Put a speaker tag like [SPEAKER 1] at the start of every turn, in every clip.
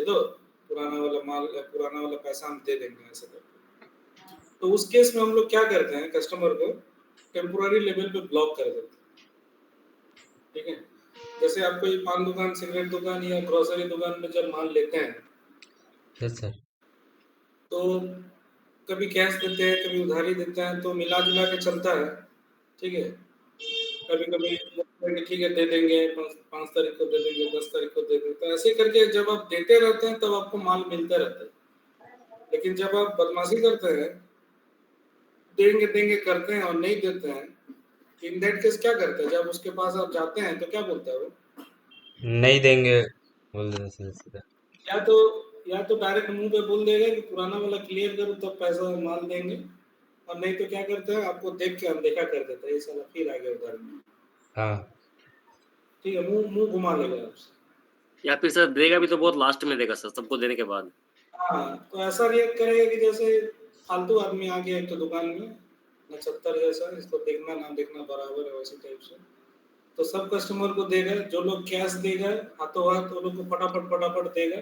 [SPEAKER 1] दो, पुराना वाला माल या पुराना वाला पैसा हम दे देंगे, ऐसा करके। तो उस केस में हम लोग क्या करते हैं, कस्टमर को टेम्पोररी लेवल पे ब्लॉक कर देते हैं, ठीक है। जैसे आप कोई पान दुकान, सिगरेट दुकान या ग्रोसरी दुकान में जब माल लेते हैं,
[SPEAKER 2] यस सर।
[SPEAKER 1] तो कभी कैश देते हैं, कभी उधारी देते हैं, तो मिला जुला के चलता है, ठीक है। कभी कभी ठीक है दे देंगे, 5 तारीख को दे देंगे, 10 तारीख को दे देंगे, तो ऐसे करके जब आप देते रहते हैं तब आपको माल मिलता रहता है। लेकिन जब आप बदमाशी करते हैं, देंगे देंगे करते हैं और नहीं देते हैं, इन दैट केस क्या करते हैं, जब उसके पास आप जाते हैं तो क्या बोलता है वो,
[SPEAKER 2] नहीं देंगे बोल देते सीधा सीधा।
[SPEAKER 1] या तो डायरेक्ट मुंह पे बोल देगा कि पुराना वाला क्लियर करो तब पैसा माल देंगे, और नहीं तो क्या करते हैं, आपको देख के अनदेखा कर देता है, ये साला फिर आ गया उधार में,
[SPEAKER 2] हाँ
[SPEAKER 1] ठीक है, मुंह मुंह घुमा लेगा आपसे।
[SPEAKER 3] या फिर सर देगा भी तो बहुत लास्ट में देगा सर, सबको देने के बाद।
[SPEAKER 1] हाँ, तो ऐसा रिएक्ट करेगा कि जैसे फालतू आदमी आ गया एक तो दुकान में, नक्षत्र जैसा, इसको देखना ना देखना बराबर है, वैसे टाइप से। तो सब कस्टमर को देगा, जो लोग कैश देगा हाथों हाथ, वो लोग को फटाफट फटाफट देगा,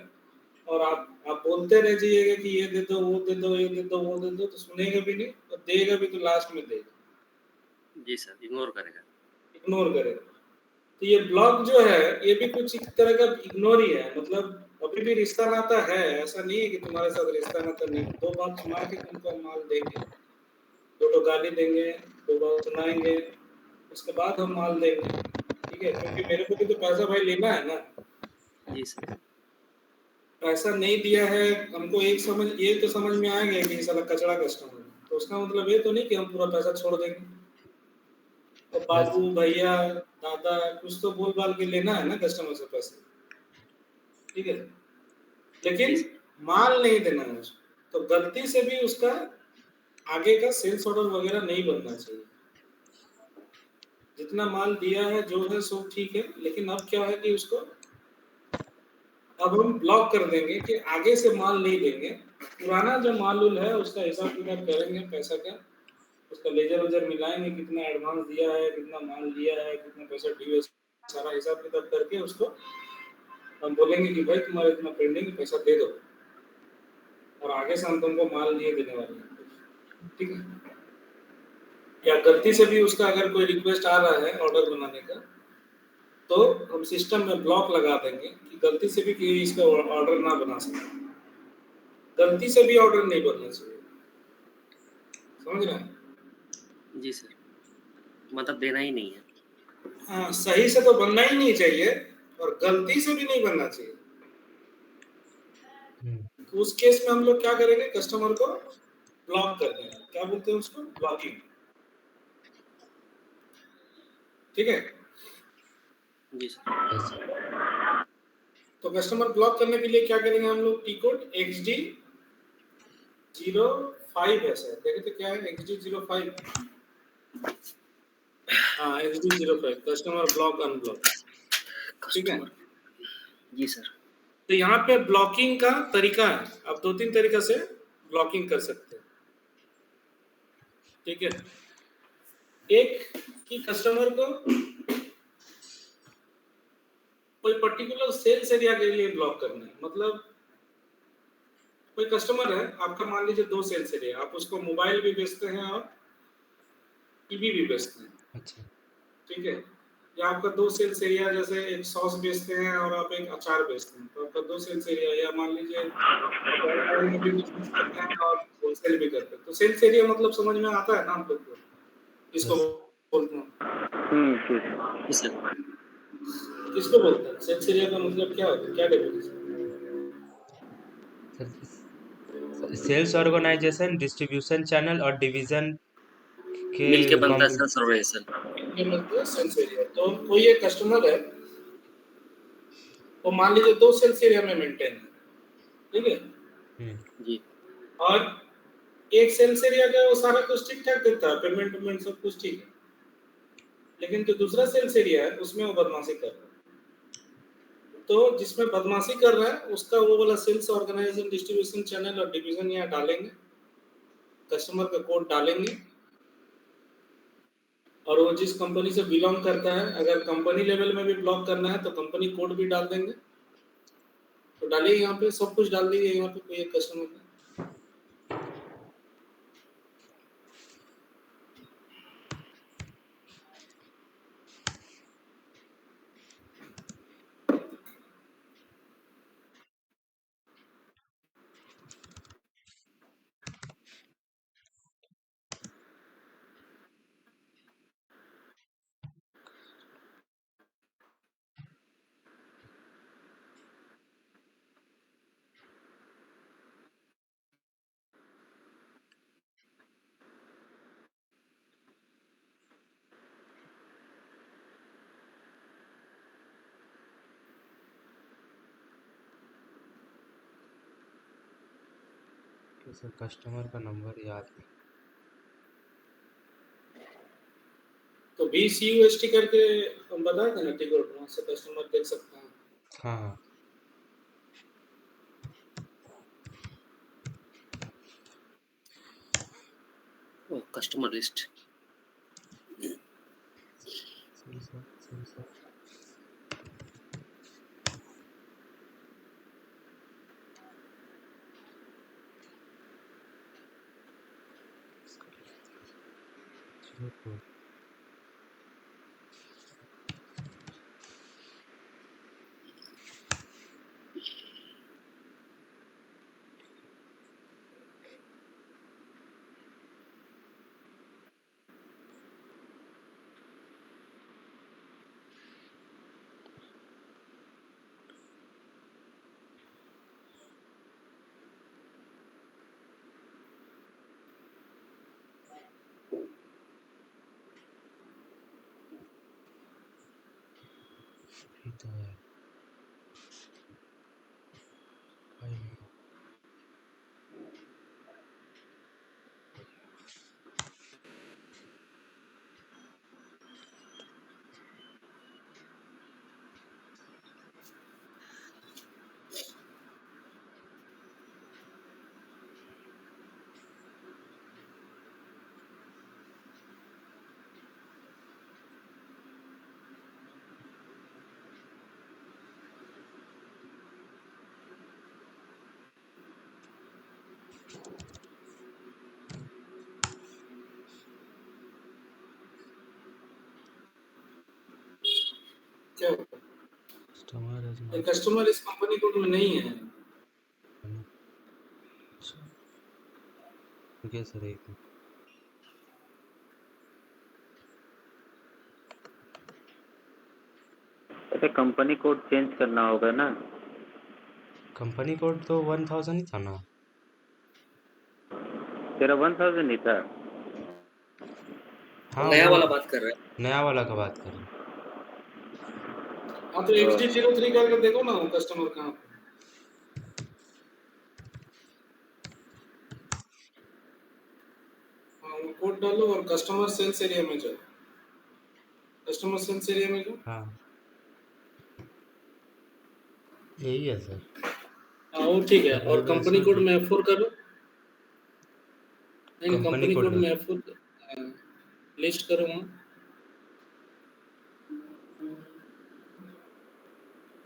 [SPEAKER 1] और आप बोलते रह जाइएगा कि ये दे दो, वो दे दो, ये दे दो, वो दे दो, तो सुनेगा भी नहीं, और देगा भी तो लास्ट में देगा।
[SPEAKER 3] जी सर, इग्नोर करेगा,
[SPEAKER 1] इग्नोर करेगा। तो ये ब्लॉक जो है, ये भी कुछ एक तरह का इग्नोर ही है, मतलब अभी भी रिश्ता नाता है, ऐसा नहीं है कि तुम्हारे साथ रिश्ता नाता नहीं। 2 बात सुना के तुमको हम माल देंगे, 2 गाली देंगे, 2 बात सुनाएंगे, उसके बाद हम माल देंगे, ठीक है, क्योंकि मेरे को भी तो पैसा भाई लेना है ना।
[SPEAKER 3] जी सर।
[SPEAKER 1] पैसा नहीं दिया है हमको, ये तो समझ में आ गया कि ये साला कचड़ा कस्टमर है, तो उसका मतलब ये तो नहीं कि हम पूरा पैसा छोड़ देंगे। तो
[SPEAKER 2] यस
[SPEAKER 1] बाबू, भैया, दादा, कुछ तो बोल बाल के लेना है ना कस्टमर से पैसे, ठीक है,
[SPEAKER 3] जी
[SPEAKER 1] लेकिन
[SPEAKER 3] सर।
[SPEAKER 1] माल नहीं देना है उसको। तो गलती से भी उसका आगे का सेल्स ऑर्डर वगैरह नहीं बनना चाहिए। जितना माल दिया है जो है सो ठीक है, लेकिन अब क्या है कि उसको अब हम ब्लॉक कर देंगे कि आगे से माल नहीं देंगे। पुराना जो माल उल है उसका हिसाब किताब करेंगे, पैसा का उसका लेजर वेजर मिलाएंगे, कितना एडवांस दिया है, कितना माल दिया है, कितना पैसा ड्यू है, सारा हिसाब किताब करके उसको हम बोलेंगे कि भाई तुम्हारा इतना पेंडिंग, पैसा दे दो, और आगे से हम तुमको माल नहीं देने वाले हैं, ठीक है। या गलती से भी उसका अगर कोई रिक्वेस्ट आ रहा है ऑर्डर बनाने का, तो हम सिस्टम में ब्लॉक लगा देंगे कि गलती से भी कोई इसका ऑर्डर ना बना सके, गलती से भी ऑर्डर नहीं बनना चाहिए, समझ रहे हैं।
[SPEAKER 3] जी सर, मतलब देना ही नहीं है।
[SPEAKER 1] हाँ, सही से तो बनना ही नहीं चाहिए, और गलती से भी नहीं बनना चाहिए। तो उस केस में हम लोग क्या करेंगे, कस्टमर को ब्लॉक कर देंगे, क्या बोलते हैं उसको, ब्लॉकिंग, ठीक है।
[SPEAKER 3] जी सर।
[SPEAKER 2] यस
[SPEAKER 1] तो कस्टमर ब्लॉक करने के लिए क्या करेंगे हम लोग, टी कोड XD 05 है सर, देखे तो क्या है XD 05, हाँ XD 05, कस्टमर ब्लॉक अनब्लॉक, ठीक है।
[SPEAKER 3] जी सर।
[SPEAKER 1] तो यहाँ पे ब्लॉकिंग का तरीका है, आप 2-3 तरीका से ब्लॉकिंग कर सकते हैं, ठीक है। एक कि कस्टमर को कोई पर्टिकुलर सेल्स एरिया के लिए ब्लॉक करना है, मतलब कोई कस्टमर है आपका, मान लीजिए 2 सेल्स एरिया, आप उसको मोबाइल भी बेचते हैं और टीवी भी बेचते हैं,
[SPEAKER 2] अच्छा
[SPEAKER 1] ठीक है। या आपका 2 सेल्स एरिया, जैसे एक सॉस बेचते हैं और आप एक अचार बेचते हैं, तो आपका 2 सेल्स एरिया, या मान लीजिए आप ऑनलाइन में भी बिजनेस करते हैं और होलसेल भी करते हैं, तो सेल्स एरिया मतलब समझ में आता है ना आप लोग को, किसको
[SPEAKER 2] यस
[SPEAKER 1] बोलते हैं,
[SPEAKER 3] जी सर।
[SPEAKER 1] किसको बोलते हैं, सेल्स एरिया का मतलब क्या होता है, क्या definition.
[SPEAKER 2] Sir, sales organisation distribution channel और डिवीजन के
[SPEAKER 3] मिलके बनता है
[SPEAKER 2] कॉम्बि-
[SPEAKER 3] सर सर्वेसन।
[SPEAKER 1] ये मतलब सेल्स एरिया, तो कोई एक कस्टमर है, वो मान लीजिए 2 सेल्स एरिया में मेंटेन है, ठीक है,
[SPEAKER 3] जी।
[SPEAKER 1] और एक सेल्स एरिया का वो सारा कुछ ठीक ठाक देता है, पेमेंट वेमेंट सब कुछ ठीक है, लेकिन जो दूसरा सेल्स एरिया है उसमें वो बदमाशी कर रहा है। तो जिसमें बदमाशी कर रहा है उसका वो वाला सेल्स ऑर्गेनाइजेशन डिस्ट्रीब्यूशन चैनल और डिवीजन यहाँ डालेंगे, कस्टमर का कोड डालेंगे, और वो जिस कंपनी से बिलोंग करता है, अगर कंपनी लेवल में भी ब्लॉक करना है तो कंपनी कोड भी डाल देंगे, तो डालिए यहाँ पे, सब कुछ डाल दीजिए यहाँ पे कोई एक कस्टमर का।
[SPEAKER 2] तो सर कस्टमर का नंबर याद नहीं।
[SPEAKER 1] तो BCUST करके हम बता दें ना टिकट, वहाँ से कस्टमर देख सकते हैं।
[SPEAKER 2] हाँ हाँ
[SPEAKER 3] ओ कस्टमर लिस्ट।
[SPEAKER 2] सही सर। चलो ये तो है।
[SPEAKER 1] क्या
[SPEAKER 2] कस्टमर इज
[SPEAKER 1] ये
[SPEAKER 2] नॉट
[SPEAKER 1] कस्टमर इस कंपनी कोड में नहीं है।
[SPEAKER 2] ओके सर एक मिनट।
[SPEAKER 4] अरे कंपनी कोड चेंज करना होगा ना।
[SPEAKER 2] कंपनी कोड तो 1000 ही था ना।
[SPEAKER 4] तेरा 1000 ही था।
[SPEAKER 2] हाँ
[SPEAKER 3] नया
[SPEAKER 2] वो
[SPEAKER 3] वाला बात कर रहे हैं।
[SPEAKER 2] नया वाला का बात कर रहे हैं।
[SPEAKER 1] हाँ तो XD03 करके देखो ना वो कस्टमर कहाँ पे। हाँ वो कोड डालो और कस्टमर सेल्स एरिया में जाओ। कस्टमर सेल्स एरिया में जाओ।
[SPEAKER 2] हाँ यही है सर।
[SPEAKER 1] हाँ वो ठीक है। और
[SPEAKER 2] अवेलेबल
[SPEAKER 1] कंपनी
[SPEAKER 2] सर
[SPEAKER 1] कोड में F4 करो। नहीं
[SPEAKER 2] कंपनी
[SPEAKER 1] कंपनी
[SPEAKER 2] कोड
[SPEAKER 1] कोड
[SPEAKER 2] में
[SPEAKER 1] में F4 लिस्ट करो वहाँ।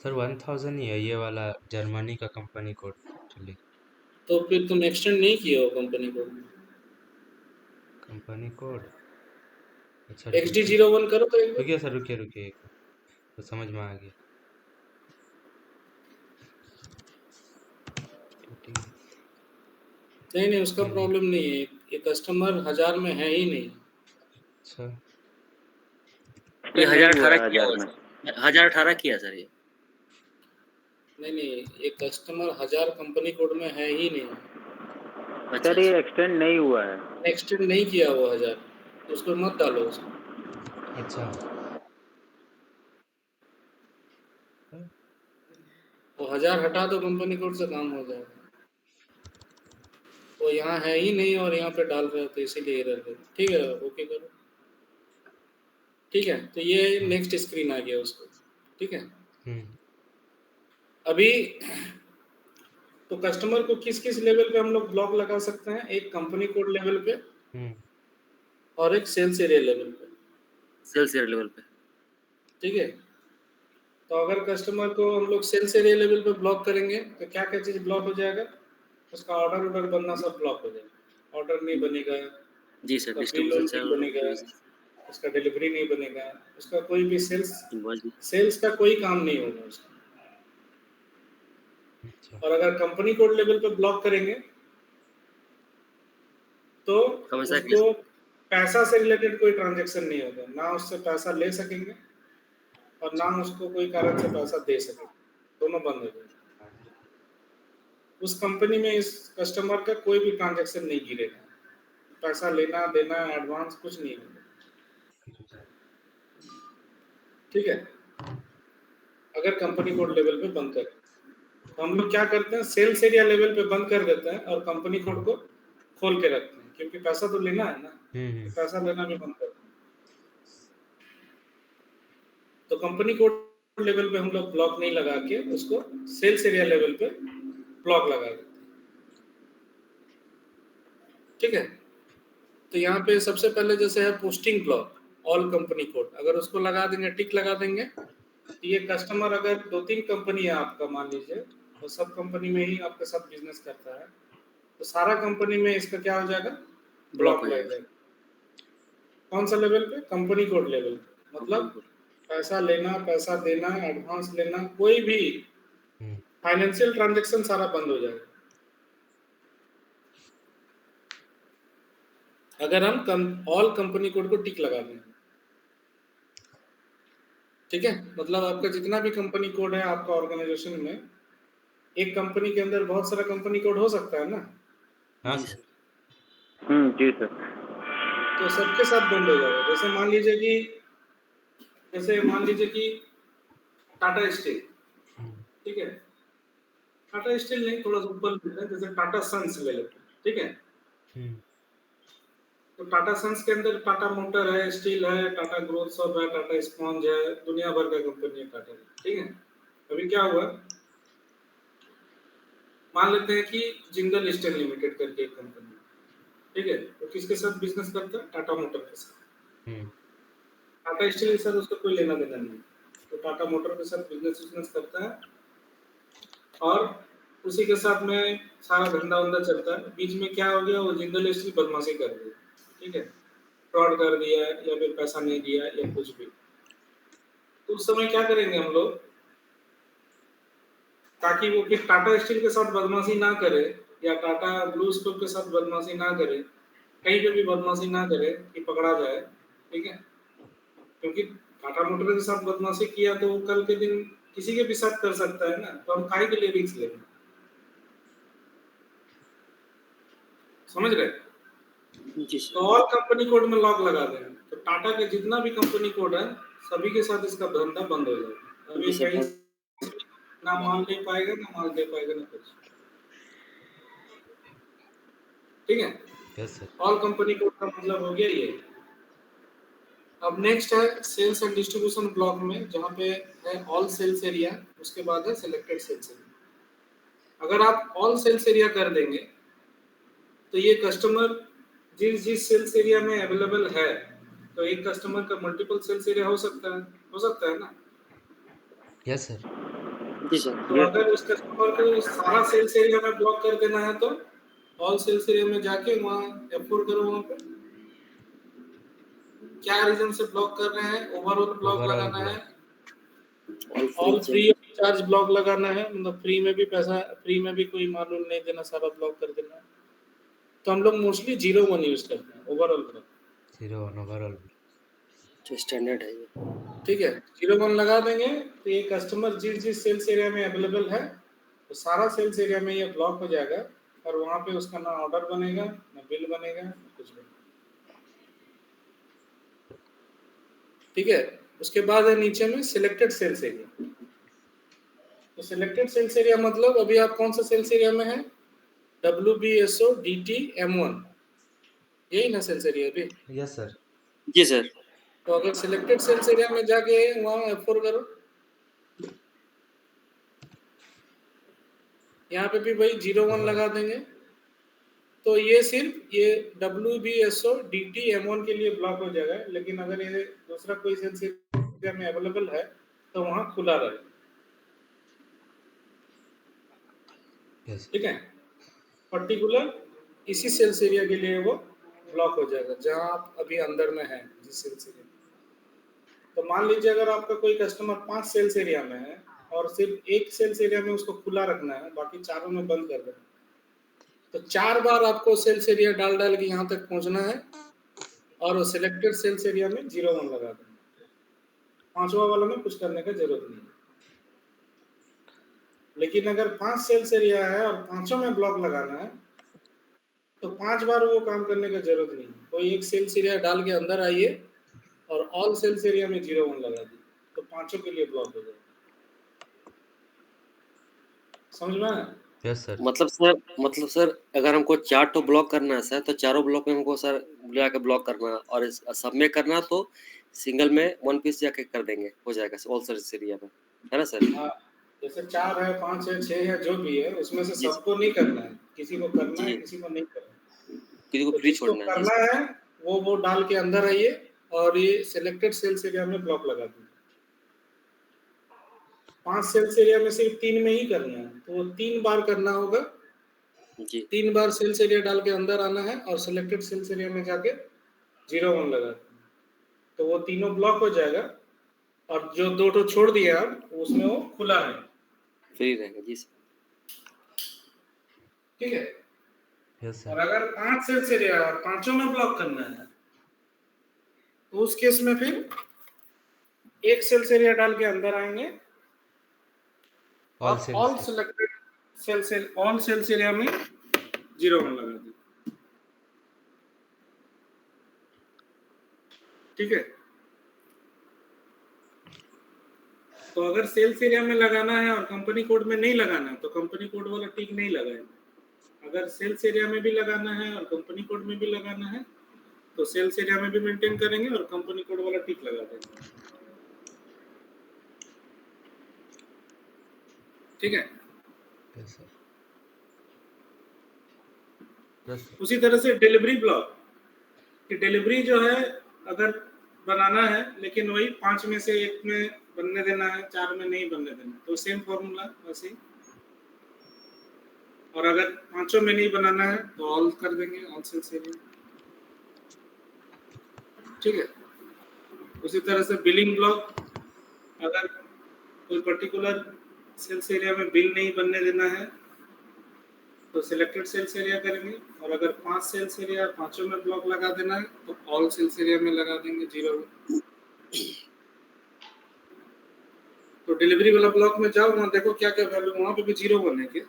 [SPEAKER 2] सर 1000 ही है ये वाला जर्मनी का कंपनी कोड चलिए।
[SPEAKER 1] तो फिर तुम एक्सटेंड नहीं किए हो कंपनी कोड में।
[SPEAKER 2] कंपनी कोड अच्छा
[SPEAKER 1] XD01 करो तो एक बार।
[SPEAKER 2] रुकिए सर रुकिए तो समझ में आ गया।
[SPEAKER 1] नहीं उसका
[SPEAKER 2] हाँ जी
[SPEAKER 1] प्रॉब्लम नहीं है। ये कस्टमर 1000 में है ही नहीं।
[SPEAKER 2] अच्छा
[SPEAKER 3] ये
[SPEAKER 4] नहीं हुआ
[SPEAKER 3] 1018
[SPEAKER 4] है
[SPEAKER 3] किया
[SPEAKER 4] 1000
[SPEAKER 3] हुआ
[SPEAKER 4] में।
[SPEAKER 3] है। 1018 किया सर ये।
[SPEAKER 1] नहीं ये कस्टमर 1000 कंपनी कोड में है ही नहीं।
[SPEAKER 3] अच्छा
[SPEAKER 4] सर ये
[SPEAKER 3] अच्छा।
[SPEAKER 4] एक्सटेंड नहीं हुआ है।
[SPEAKER 1] एक्सटेंड नहीं किया वो 1000, तो उसको मत डालो उसको।
[SPEAKER 2] अच्छा
[SPEAKER 1] वो 1000 हटा दो, कंपनी कोड से काम हो जाएगा। वो यहाँ है ही नहीं और यहाँ पे डाल रहे हो तो इसीलिए एरर है। ठीक है ओके करो। ठीक है तो ये
[SPEAKER 2] हाँ
[SPEAKER 1] नेक्स्ट स्क्रीन आ गया उसको। ठीक है
[SPEAKER 2] हम्म
[SPEAKER 1] अभी तो कस्टमर को किस किस लेवल पे हम लोग ब्लॉक लगा सकते हैं? एक कंपनी कोड लेवल पे
[SPEAKER 2] हम्म
[SPEAKER 1] और एक सेल्स एरिया लेवल पे।
[SPEAKER 3] सेल्स एरिया लेवल पे।
[SPEAKER 1] ठीक है तो अगर कस्टमर को हम लोग सेल्स एरिया लेवल पे ब्लॉक करेंगे तो क्या क्या चीज़ ब्लॉक हो जाएगा? उसका ऑर्डर बनना सब ब्लॉक हो जाएगा। ऑर्डर नहीं बनेगा,
[SPEAKER 3] जी सर,
[SPEAKER 1] उसका बिल
[SPEAKER 3] डिस्ट्रीब्यूशन
[SPEAKER 1] नहीं
[SPEAKER 3] चैनल,
[SPEAKER 1] बनेगा, उसका डिलीवरी नहीं बनेगा, उसका कोई भी
[SPEAKER 3] इनवॉइस भी।
[SPEAKER 1] सेल्स का कोई काम नहीं होगा उसका।
[SPEAKER 2] अच्छा।
[SPEAKER 1] और अगर कंपनी कोड लेवल पे ब्लॉक करेंगे तो
[SPEAKER 3] समझ सकते
[SPEAKER 1] उसको पैसा से रिलेटेड कोई ट्रांजैक्शन नहीं होगा, ना उससे पैसा ले सकेंगे और ना उसको कोई कारण से पैसा दे सकेंगे, दोनों बंद हो जाएंगे। उस कंपनी में इस कस्टमर का कोई भी ट्रांजैक्शन नहीं गिरेगा, पैसा लेना देना एडवांस कुछ नहीं होगा, ठीक है। अगर कंपनी कोड लेवल पे बंद करें तो हम लोग क्या करते हैं, सेल्स एरिया लेवल पे बंद कर देते हैं और कंपनी कोड को खोल के रखते हैं, क्योंकि पैसा तो लेना है ना, तो पैसा लेना भी बंद करते हैं। तो कंपनी कोड लेवल पे हम लोग ब्लॉक नहीं लगा के उसको सेल्स एरिया लेवल पे ब्लॉक लगा देते हैं, ठीक है। तो यहाँ पे सबसे पहले जैसे है posting block, all company code, अगर उसको लगा देंगे, टिक लगा देंगे, तो ये कस्टमर अगर 2-3 कंपनी है आपका, मान लीजिए, तो सब कंपनी में ही आपके साथ बिजनेस करता है, तो सारा कंपनी में इसका क्या हो जाएगा, ब्लॉक
[SPEAKER 3] हो
[SPEAKER 1] लग जाएगा। कौन सा लेवल पे? कंपनी कोड लेवल पे। मतलब पैसा लेना, पैसा देना, एडवांस लेना, कोई भी फाइनेंशियल ट्रांजैक्शन सारा बंद हो जाएगा अगर हम ऑल कंपनी कोड को टिक लगा दें, ठीक है। मतलब आपका जितना भी कंपनी कोड है आपका ऑर्गेनाइजेशन में, एक कंपनी के अंदर बहुत सारा कंपनी कोड हो सकता है ना।
[SPEAKER 2] हाँ सर।
[SPEAKER 4] जी सर।
[SPEAKER 1] तो सबके साथ बंद हो जाएगा। जैसे मान लीजिए कि टाटा स्टील, ठीक है, टाटा स्टील नहीं, थोड़ा सा ऊपर लेते हैं, जैसे टाटा सन्स ले लेते हैं, ठीक है। तो टाटा सन्स के अंदर टाटा मोटर है, स्टील है, टाटा ग्रोथ सब है, टाटा स्पॉन्ज है, दुनिया भर का कंपनी है टाटा, ठीक है। अभी क्या हुआ, मान लेते हैं कि जिंदल स्टील लिमिटेड करके एक कंपनी, ठीक है, तो किसके साथ बिजनेस करता है? टाटा मोटर के साथ। टाटा स्टील के साथ उसका कोई लेना देना नहीं, तो टाटा मोटर के साथ बिजनेस करता है और उसी के साथ में सारा धंधा वंधा चलता है। बीच में क्या हो गया, वो जिंदल स्टील बदमाशी कर दिया, ठीक है, फ्रॉड कर दिया या फिर पैसा नहीं दिया या कुछ भी, तो उस समय क्या करेंगे हम लोग, ताकि वो फिर टाटा स्टील के साथ बदमाशी ना करे या टाटा ब्लू स्कोप के साथ बदमाशी ना करे, कहीं पे भी बदमाशी ना करे कि पकड़ा जाए, ठीक है। क्योंकि टाटा मोटर के साथ बदमाशी किया तो वो कल के दिन किसी के भी साथ कर सकता है ना, तो हम काहे के लिए रिस्क लेंगे, समझ रहे?
[SPEAKER 3] जी सर।
[SPEAKER 1] तो ऑल कंपनी कोड में लॉक लगा दें, तो टाटा के जितना भी कंपनी कोड है सभी के साथ इसका धंधा बंद हो जाएगा। अभी
[SPEAKER 3] जी सर।
[SPEAKER 1] कहीं ना माल ले पाएगा, ना माल दे पाएगा, ना कुछ, ठीक है।
[SPEAKER 2] Yes sir.
[SPEAKER 1] All company code का मतलब हो गया ये। अब नेक्स्ट है सेल्स एंड डिस्ट्रीब्यूशन ब्लॉक में, जहाँ पे है ऑल सेल्स एरिया, उसके बाद है सिलेक्टेड सेल्स एरिया। अगर आप ऑल सेल्स एरिया कर देंगे तो ये कस्टमर जिस जिस सेल्स एरिया में अवेलेबल है, तो एक कस्टमर का मल्टीपल सेल्स एरिया हो सकता है ना।
[SPEAKER 2] Yes sir.
[SPEAKER 3] जी सर।
[SPEAKER 1] तो अगर उस कस्टमर को सारा सेल्स एरिया में ब्लॉक कर देना है तो ऑल सेल्स एरिया में जाके वहाँ F4 करो, वहाँ पे क्या रीजन से ब्लॉक कर रहे हैं, ओवरऑल ब्लॉक लगाना है, all free of charge block लगाना है, मतलब फ्री में भी पैसा, फ्री में भी कोई मालूम नहीं देना, सारा ब्लॉक कर देना है। तो हम लोग मोस्टली 01 यूज करते हैं, ओवरऑल ब्लॉक,
[SPEAKER 2] 01 ओवरऑल,
[SPEAKER 3] जो स्टैंडर्ड है ये।
[SPEAKER 1] ठीक है। 01 लगा देंगे तो ये कस्टमर जिस जिस सेल्स एरिया में अवेलेबल है तो सारा सेल्स एरिया में ये ब्लॉक हो जाएगा और वहाँ पे उसका ना ऑर्डर बनेगा, ना बिल बनेगा, ना कुछ बनेगा, ठीक है। उसके बाद है नीचे में सिलेक्टेड सेल्स एरिया। तो सिलेक्टेड सेल्स एरिया मतलब अभी आप कौन सा सेल्स एरिया में है, WBSO DT M1, यही ना सेल्स एरिया अभी।
[SPEAKER 2] Yes sir.
[SPEAKER 3] जी सर।
[SPEAKER 1] तो अगर सिलेक्टेड सेल्स एरिया में जाके वहाँ F4 करो, यहाँ पे भी वही 01 लगा देंगे, तो ये सिर्फ ये WBSO DT M1 के लिए ब्लॉक हो जाएगा। लेकिन अगर ये दूसरा कोई सेल्स एरिया में अवेलेबल है तो वहां खुला रहे।
[SPEAKER 2] यस
[SPEAKER 1] ठीक है, पर्टिकुलर इसी सेल्स एरिया के लिए वो ब्लॉक हो जाएगा जहां आप अभी अंदर में है जिस सेल्स एरिया। तो मान लीजिए अगर आपका कोई कस्टमर 5 सेल्स एरिया में है और सिर्फ एक सेल्स एरिया में उसको खुला रखना है, बाकी चारों में बंद कर देना, तो 4 बार आपको सेल्स एरिया डाल डाल के यहाँ तक पहुंचना है और सिलेक्टेड सेल्स एरिया में 01 लगा देना। 5वां वाला में कुछ करने का जरूरत नहीं है। लेकिन अगर 5 सेल्स एरिया है और पांचों में ब्लॉक लगाना है तो 5 बार वो काम करने का जरूरत नहीं है। कोई एक सेल्स एरिया डाल के अंदर आइए और ऑल सेल्स एरिया में 01 लगा दीजिए, तो पांचों के लिए ब्लॉक हो जाएगा। समझ में आया?
[SPEAKER 2] यस सर
[SPEAKER 3] मतलब सर अगर हमको 4 तो ब्लॉक करना है सर, तो चारों ब्लॉक में हमको सर बुला के ब्लॉक करना है, और सब में करना तो सिंगल में 1 पीस जाके कर देंगे, हो जाएगा ऑल सर्विस एरिया में, है ना सर?
[SPEAKER 1] हाँ, जैसे 4 है, 5 है, 6 है, जो भी है उसमें से
[SPEAKER 3] जी
[SPEAKER 1] सबको नहीं करना है। किसी को करना है,
[SPEAKER 3] जी,
[SPEAKER 1] किसी को नहीं करना है।
[SPEAKER 3] किसी को
[SPEAKER 1] तो
[SPEAKER 3] फ्री
[SPEAKER 1] जिसको
[SPEAKER 3] छोड़ना है। जी
[SPEAKER 1] करना
[SPEAKER 3] सर।
[SPEAKER 1] है वो डाल के अंदर आइए और ये सिलेक्टेड सेल्स एरिया में ब्लॉक लगा दीजिए। 5 सेल्स एरिया में सिर्फ 3 में ही करना है, तो वो 3 बार करना होगा।
[SPEAKER 3] जी
[SPEAKER 1] 3 बार सेल्स एरिया डाल के अंदर आना है और सिलेक्टेड सेल्स एरिया में जाके 01 लगा देना। तो वो तीनों ब्लॉक हो जाएगा और जो 2 तो छोड़ दिए आप उसमें वो खुला है।
[SPEAKER 3] फ्री रहेगा। जी सर।
[SPEAKER 1] ठीक है,
[SPEAKER 2] यस
[SPEAKER 1] और
[SPEAKER 2] सर
[SPEAKER 1] अगर 5 सेल्स एरिया और पांचों में ब्लॉक करना है तो उस केस में फिर एक सेल्स एरिया डाल के अंदर आएंगे
[SPEAKER 2] ऑल
[SPEAKER 1] और
[SPEAKER 2] sales
[SPEAKER 1] all selected sales area में 01 लगा दें। ठीक है, तो अगर सेल्स एरिया में लगाना है और कंपनी कोड में नहीं लगाना है तो कंपनी कोड वाला टिक नहीं लगाएंगे। अगर सेल्स एरिया में भी लगाना है और कंपनी कोड में भी लगाना है तो सेल्स एरिया में भी मेंटेन करेंगे और कंपनी कोड वाला टिक लगा देंगे। ठीक है,
[SPEAKER 2] यस सर यस सर
[SPEAKER 1] उसी तरह से डिलीवरी ब्लॉक कि डिलीवरी जो है अगर बनाना है लेकिन वही 5 में से एक में बनने देना है, 4 में नहीं बनने देना, तो सेम फॉर्मूला वैसे ही। और अगर पांचों में नहीं बनाना है तो ऑल कर देंगे, ऑल सेल्स एरिया। ठीक है, उसी तरह से बिलिंग ब्लॉक, अगर कोई पर्टिकुलर सेल्स एरिया में बिल नहीं बनने देना है तो सिलेक्टेड सेल्स एरिया करेंगे, और अगर 5 सेल्स एरिया पांचों में ब्लॉक लगा देना है तो ऑल सेल्स एरिया में लगा देंगे 01। तो डिलीवरी वाला ब्लॉक में जाओ, वहां देखो क्या क्या वैल्यू, वहां पे भी 01 है क्या?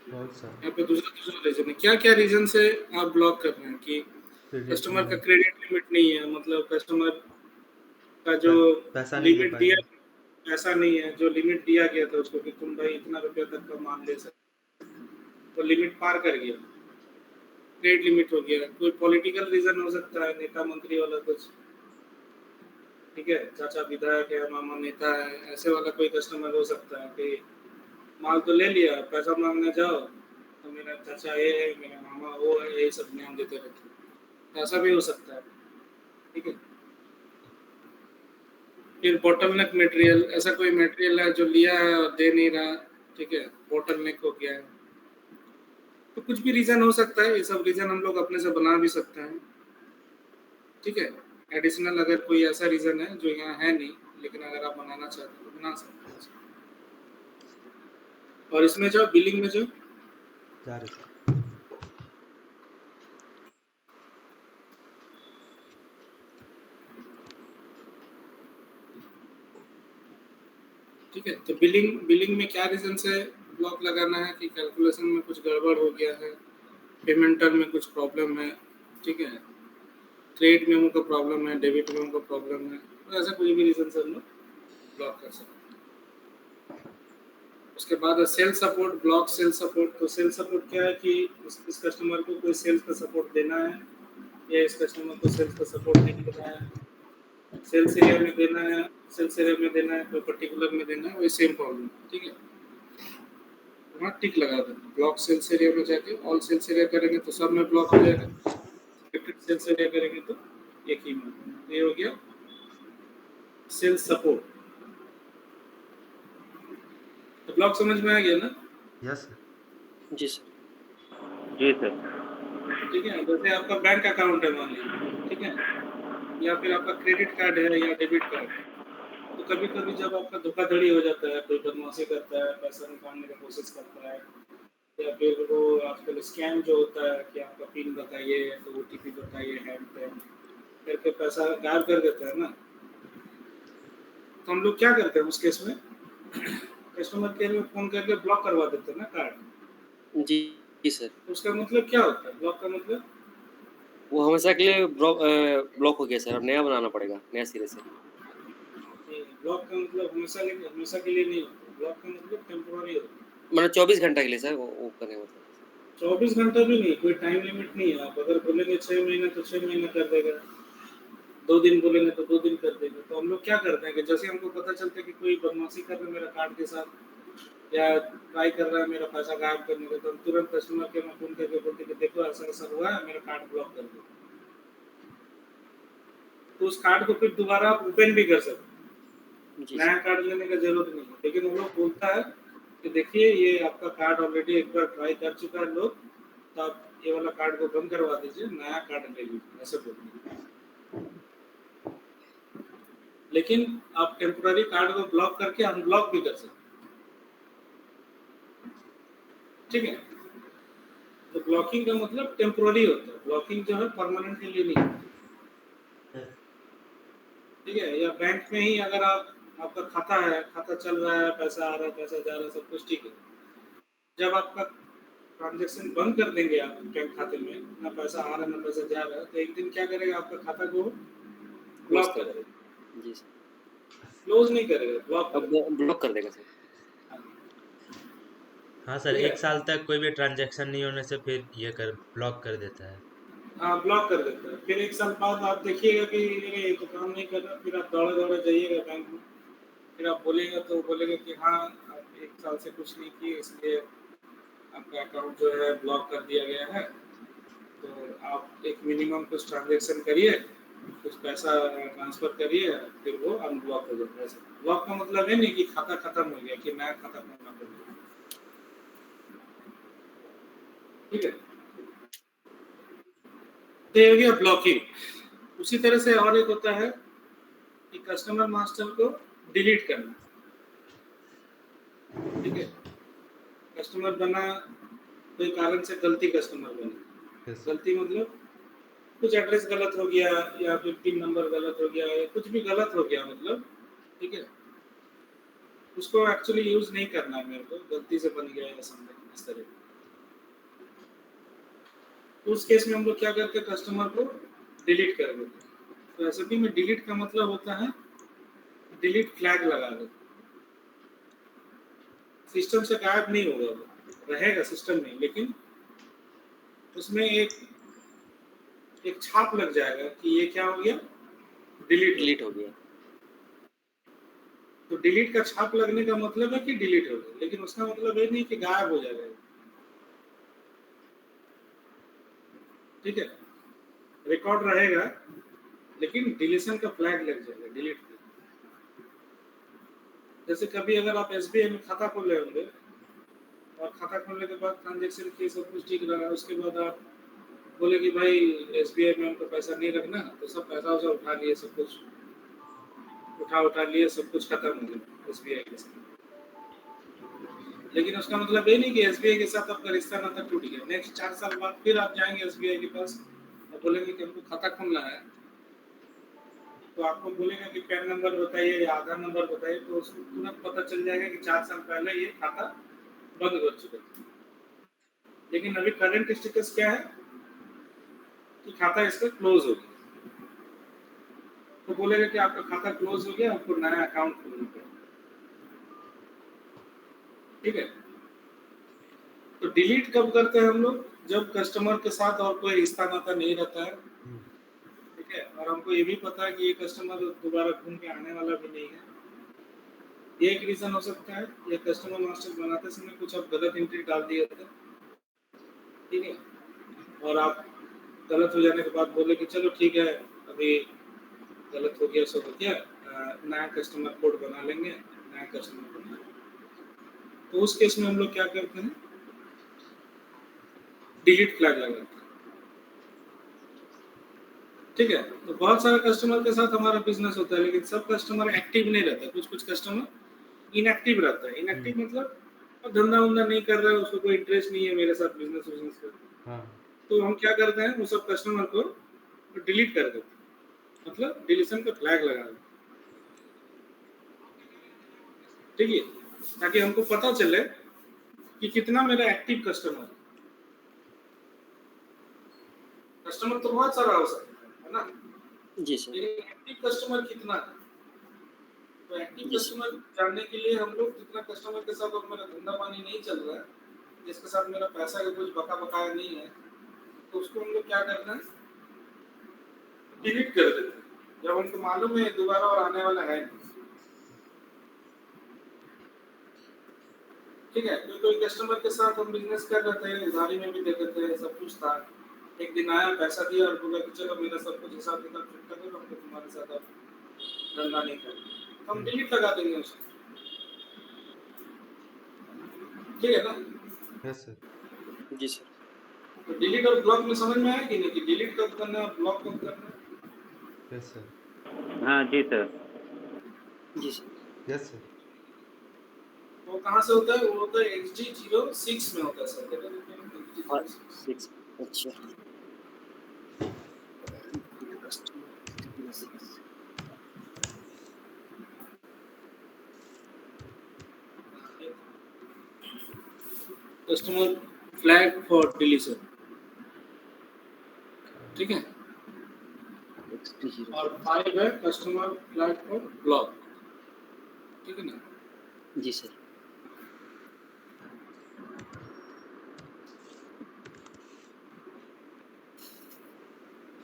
[SPEAKER 2] बहुत सर
[SPEAKER 1] यहाँ पे दूसरा रीजन है। क्या क्या रीजन से आप ब्लॉक कर रहे हैं कि
[SPEAKER 2] क्रेडिट
[SPEAKER 1] कस्टमर का क्रेडिट लिमिट नहीं है, मतलब कस्टमर का जो
[SPEAKER 2] पैसा नहीं दे
[SPEAKER 1] लिमिट
[SPEAKER 2] पाएगा
[SPEAKER 1] दिया ऐसा नहीं है, जो लिमिट दिया गया था उसको कि तुम भाई इतना रुपया तक का माल ले सकते, तो लिमिट पार कर गया, क्रेडिट लिमिट हो गया। कोई पॉलिटिकल रीजन हो सकता है, नेता मंत्री वाला कुछ, ठीक है, चाचा विधायक है, मामा नेता है, ऐसे वाला कोई कस्टमर हो सकता है कि माल तो ले लिया, पैसा मांगने जाओ तो मेरा चाचा ये है, मेरा मामा वो है, यही सब ध्यान देते रहते हैं, ऐसा भी हो सकता है। ठीक है, फिर बोटलनेक मटेरियल, ऐसा कोई मटेरियल है जो लिया है और दे नहीं रहा, ठीक है, बोटलनेक हो गया है, तो कुछ भी रीजन हो सकता है। ये सब रीजन हम लोग अपने से बना भी सकते हैं। ठीक है, एडिशनल अगर कोई ऐसा रीजन है जो यहाँ है नहीं लेकिन अगर आप बनाना चाहते हैं तो बना सकते हैं। और इसमें जाओ, बिलिंग में जाओ,
[SPEAKER 2] जा रहे सर
[SPEAKER 1] ठीक है, तो बिलिंग में क्या रीजन से ब्लॉक लगाना है कि कैलकुलेशन में कुछ गड़बड़ हो गया है, पेमेंट टर्म में कुछ प्रॉब्लम है, ठीक है, क्रेडिट मेमो का प्रॉब्लम है, डेबिट मेमो का प्रॉब्लम है, तो ऐसा कोई भी रीजन से हम लोग ब्लॉक कर सकते हैं। उसके बाद sale support block, sale support. तो सेल सपोर्ट क्या है कि इस कस्टमर को कोई सेल्स का सपोर्ट देना है या इस कस्टमर को सेल्स का सपोर्ट नहीं देना है, सेल्स एरिया में देना है, सेल्स एरिया में देना है, कोई पर्टिकुलर में देना है, वही सेम प्रॉब्लम। ठीक है, वहाँ टिक लगा देना, ब्लॉक सेल्स एरिया में जाके ऑल सेल्स एरिया करेंगे तो सब में ब्लॉक हो जाएगा, सेल्स एरिया करेंगे तो एक ही में। ये हो गया सेल्स सपोर्ट। तो ब्लॉक समझ में आ गया ना?
[SPEAKER 2] Yes sir.
[SPEAKER 3] जी सर।
[SPEAKER 4] जी सर।
[SPEAKER 1] ठीक है, जैसे आपका बैंक अकाउंट है मान लीजिए, ठीक है, या फिर आपका क्रेडिट कार्ड है या डेबिट कार्ड है, तो कभी कभी जब आपका धोखाधड़ी हो जाता है, कोई बदमाशी करता है, पैसा निकालने की कोशिश करता है, या फिर वो आजकल स्कैम जो होता है कि आपका पिन बताइए तो ओटीपी बताइए, हैंड टैग करके पैसा गायब कर देता है ना, तो हम लोग क्या करते हैं उस केस में? कस्टमर केयर में फोन करके ब्लॉक करवा देते हैं ना कार्ड।
[SPEAKER 3] जी जी सर।
[SPEAKER 1] उसका मतलब क्या होता है ब्लॉक का मतलब?
[SPEAKER 3] वो हमेशा के लिए ब्लॉक हो गया सर, अब नया बनाना पड़ेगा, नया सिरे से।
[SPEAKER 1] ब्लॉक का मतलब हमेशा के लिए नहीं होता, ब्लॉक का मतलब टेम्पोररी होता है।
[SPEAKER 3] मतलब 24 घंटा के लिए सर, वो करने का मतलब।
[SPEAKER 1] 24 घंटा भी नहीं, कोई टाइम लिमिट नहीं है। आप अगर बोलेंगे 6 महीने तो 6 महीने कर देगा, 2 दिन बोलेंगे तो 2 दिन कर देगा। तो हम लोग क्या करते हैं कि जैसे हमको पता चलता है कि कोई बदमाशी कर रहा है मेरा कार्ड के साथ या ट्राई कर रहा है मेरा पैसा गायब करने का, तो हम तुरंत कस्टमर केयर में फोन करके बोलते हैं कि देखो ऐसा ऐसा हुआ है, मेरा कार्ड ब्लॉक कर दो। तो उस कार्ड को फिर दोबारा आप ओपन भी कर सकते हैं,
[SPEAKER 3] जी
[SPEAKER 1] नया
[SPEAKER 3] सर।
[SPEAKER 1] कार्ड लेने का जरूरत नहीं है। लेकिन वो लोग बोलता है कि देखिए ये आपका कार्ड ऑलरेडी एक बार ट्राई कर चुका है लोग, तो आप ये वाला कार्ड को बंद करवा दीजिए, नया कार्ड ले लीजिए, ऐसे बोलते हैं। लेकिन आप टेम्पोररी कार्ड को ब्लॉक करके अनब्लॉक भी कर सकते हैं, ठीक है? तो ब्लॉकिंग का मतलब टेम्पोररी होता है, ब्लॉकिंग जो है परमानेंट के लिए नहीं होता, ठीक है? या बैंक में ही अगर आपका खाता है, खाता चल रहा है, पैसा आ रहा है, पैसा जा रहा है, सब कुछ ठीक है। जब आपका ट्रांजैक्शन बंद कर देंगे आप बैंक खाते में, ना पैसा आ रहा है ना पैसा जा रहा है, तो एक दिन क्या करेगा आपका खाता को
[SPEAKER 3] क्लोज
[SPEAKER 1] ब्लॉक
[SPEAKER 3] कर
[SPEAKER 1] कर
[SPEAKER 3] देगा।
[SPEAKER 1] देगा।
[SPEAKER 3] जी सर।
[SPEAKER 1] क्लोज नहीं करेगा, ब्लॉक
[SPEAKER 3] अब
[SPEAKER 1] करेगा।
[SPEAKER 3] ब्लॉक कर देगा सर।
[SPEAKER 2] हाँ सर,
[SPEAKER 1] ठीक है,
[SPEAKER 2] 1 साल तक कोई भी ट्रांजैक्शन नहीं होने से फिर ये कर ब्लॉक कर देता है।
[SPEAKER 1] हाँ ब्लॉक कर देता है। फिर 1 साल बाद आप देखिएगा कि ये तो काम नहीं कर रहा, फिर आप दौड़े दौड़े जाइएगा बैंक में, फिर आप बोलेगा तो बोलेगा कि हाँ आप 1 साल से कुछ नहीं किए, इसलिए आपका अकाउंट जो है ब्लॉक कर दिया गया है। तो आप एक मिनिमम कुछ ट्रांजेक्शन करिए, कुछ पैसा ट्रांसफर करिए, फिर वो अनब्लॉक हो जाता है। ब्लॉक का मतलब है नहीं कि खाता खत्म हो गया, कि नया खाता खोलना पड़ेगा, ठीक है? तो ये हो गया ब्लॉकिंग। उसी तरह से और एक होता है कि कस्टमर मास्टर को डिलीट करना, ठीक है? कस्टमर बना, कोई कारण से गलती कस्टमर बना,
[SPEAKER 2] यस।
[SPEAKER 1] गलती मतलब कुछ एड्रेस गलत हो गया या फिर पिन नंबर गलत हो गया या कुछ भी गलत हो गया मतलब, ठीक है? उसको एक्चुअली यूज नहीं करना है, मेरे को गलती से बन गया है समथिंग इस तरह। तो उस केस में हम लोग क्या करते हैं, कस्टमर को डिलीट कर देते हैं। तो एसएपी में डिलीट का मतलब होता है डिलीट फ्लैग लगा दो, सिस्टम से गायब नहीं होगा, वो रहेगा सिस्टम में, लेकिन उसमें एक छाप लग जाएगा कि ये क्या हो गया, डिलीट हो
[SPEAKER 3] डिलीट
[SPEAKER 1] गया।
[SPEAKER 3] हो गया।
[SPEAKER 1] तो डिलीट का छाप लगने का मतलब है कि डिलीट हो गया, लेकिन उसका मतलब ये नहीं कि गायब हो जाएगा, ठीक है? रिकॉर्ड रहेगा लेकिन डिलीशन का फ्लैग लग जाएगा, डिलीट का। जैसे कभी अगर आप एसबीआई में खाता खोले होंगे और खाता खोलने के बाद ट्रांजेक्शन किए, सब कुछ ठीक रहा, उसके बाद आप बोले कि भाई एसबीआई में हमको पैसा नहीं रखना, तो सब पैसा वैसा उठा लिए, सब कुछ उठा लिए, सब कुछ खत्म हो गया एसबीआई के साथ। लेकिन उसका मतलब ये नहीं कि एसबीआई के साथ आपका रिश्ता नाता टूट गया। नेक्स्ट 4 साल बाद फिर आप जाएंगे एसबीआई के पास और बोलेंगे कि हमको खाता खोलना है, तो आपको बोलेगा कि पैन नंबर बताइए या आधार नंबर बताइए, तो उसको तुरंत पता चल जाएगा कि 4 साल पहले ये खाता बंद हो चुका है। लेकिन अभी करंट स्टेटस क्या है कि खाता इसका क्लोज हो गया, तो बोलेगा कि आपका खाता क्लोज हो गया, आपको नया अकाउंट खोलना पड़ेगा, ठीक है? तो डिलीट कब करते हैं हम लोग, जब कस्टमर के साथ और कोई रिश्ता नाता नहीं रहता है, ठीक है? और हमको ये भी पता है कि ये कस्टमर दोबारा घूम के आने वाला भी नहीं है। ये एक रीजन हो सकता है, ये कस्टमर मास्टर बनाते समय कुछ आप गलत एंट्री डाल दिए थे, ठीक है? और आप गलत हो जाने के बाद बोले कि चलो ठीक है, अभी गलत हो गया सो हो गया, नया कस्टमर कोड बना लेंगे, नया कस्टमर बना लेंगे। तो उस केस में हम लोग क्या करते हैं, डिलीट फ्लैग लगाते हैं। ठीक है, तो बहुत सारे कस्टमर के साथ हमारा बिजनेस होता है, लेकिन सब कस्टमर एक्टिव नहीं रहता, कुछ कुछ कस्टमर इनएक्टिव रहता है। इनएक्टिव मतलब धंधा वंधा नहीं कर रहा है, उसको कोई इंटरेस्ट नहीं है मेरे साथ बिजनेस में।
[SPEAKER 2] हाँ
[SPEAKER 1] तो हम क्या करते हैं, वो सब कस्टमर को डिलीट कर देते हैं, मतलब डिलीशन का फ्लैग लगा देते हैं। ठीक है, ताकि हमको पता चले कि कितना मेरा एक्टिव कस्टमर है। कस्टमर तो बहुत सारा हो सकता है ना,
[SPEAKER 3] जी सर।
[SPEAKER 1] लेकिन एक्टिव कस्टमर कितना है। तो एक्टिव
[SPEAKER 3] जी सर।
[SPEAKER 1] कस्टमर जानने के लिए हम लोग कितना कस्टमर के साथ अब मेरा धंधा पानी नहीं चल रहा है, जिसके साथ मेरा पैसा का कुछ बकाया नहीं है, तो उसको हम लोग क्या करते हैं, डिलीट कर देते हैं, जब हमको मालूम है दोबारा और आने वाला है नहीं। ठीक है, तो कोई कस्टमर के साथ हम बिजनेस कर रहे थे, उधारी में भी दे देते हैं, सब कुछ था। एक दिन आया, पैसा दिया और बोला कि चलो मेरा सब कुछ हिसाब किताब चेक कर दो, हमको तुम्हारे साथ अब धंधा नहीं करना, तो हम डिलीट लगा देंगे उसको। ठीक है ना।
[SPEAKER 2] Yes sir.
[SPEAKER 3] जी सर।
[SPEAKER 1] तो डिलीट और ब्लॉक में समझ में आया कि नहीं, कि डिलीट कब करना है, ब्लॉक कब करना है।
[SPEAKER 2] Yes sir.
[SPEAKER 4] हाँ जी सर।
[SPEAKER 3] जी सर।
[SPEAKER 2] Yes sir.
[SPEAKER 1] वो कहाँ से होता है, वो होता है XG06 में होता है सर।
[SPEAKER 3] और 6। अच्छा।
[SPEAKER 1] Customer flag for deletion. ठीक है, और 5 है कस्टमर फ्लैग फॉर ब्लॉक। ठीक है ना।
[SPEAKER 3] जी सर।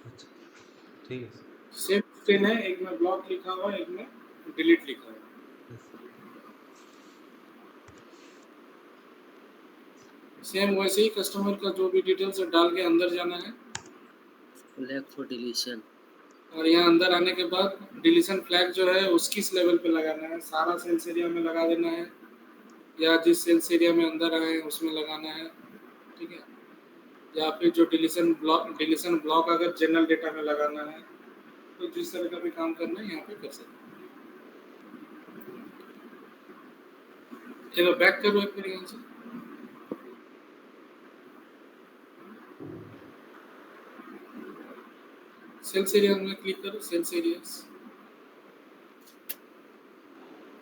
[SPEAKER 2] अच्छा ठीक है सर।
[SPEAKER 1] सेम स्क्रीन है, एक में ब्लॉक लिखा हुआ है, एक में डिलीट लिखा हुआ है।
[SPEAKER 2] यस
[SPEAKER 1] सेम वैसे ही कस्टमर का जो भी डिटेल्स है डाल के अंदर जाना है,
[SPEAKER 3] फ्लैग फॉर डिलीशन।
[SPEAKER 1] और यहाँ अंदर आने के बाद डिलीशन फ्लैग जो है उस किस लेवल पे लगाना है, सारा सेल्स एरिया में लगा देना है, या जिस सेल्स एरिया में अंदर आए हैं उसमें लगाना है। ठीक है, या फिर जो डिलीशन ब्लॉक अगर जनरल डेटा में लगाना है, तो जिस तरह का भी काम करना है यहाँ पे कर सकते हैं। चलो बैक करो एक बार यहाँ से। सेल्स एरिया में क्लिक करो, सेल्स एरियाज,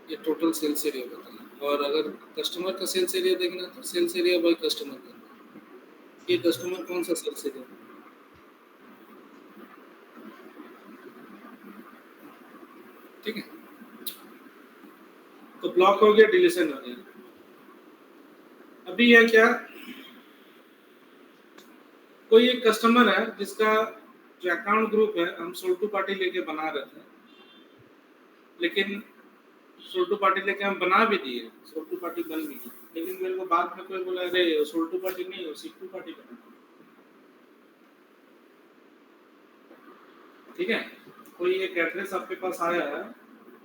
[SPEAKER 1] ये टोटल सेल्स एरिया बताना, और अगर कस्टमर का सेल्स एरिया देखना है तो सेल्स एरिया बाय कस्टमर करना। ये कस्टमर कौन सा सेल्स एरिया, ठीक है। तो ब्लॉक हो गया, डिलीशन हो गया। अभी है क्या, कोई एक कस्टमर है जिसका जो अकाउंट ग्रुप है हम सोल्टू पार्टी लेके बना रहे थे, लेकिन सोल्टू पार्टी लेके हम बना भी दिए, सोल्टू पार्टी बन गई, लेकिन मेरे को बाद में कोई बोला अरे सोल्टू पार्टी नहीं हो, सिक्टू पार्टी बना। ठीक है, कोई एक एड्रेस आपके पास आया है,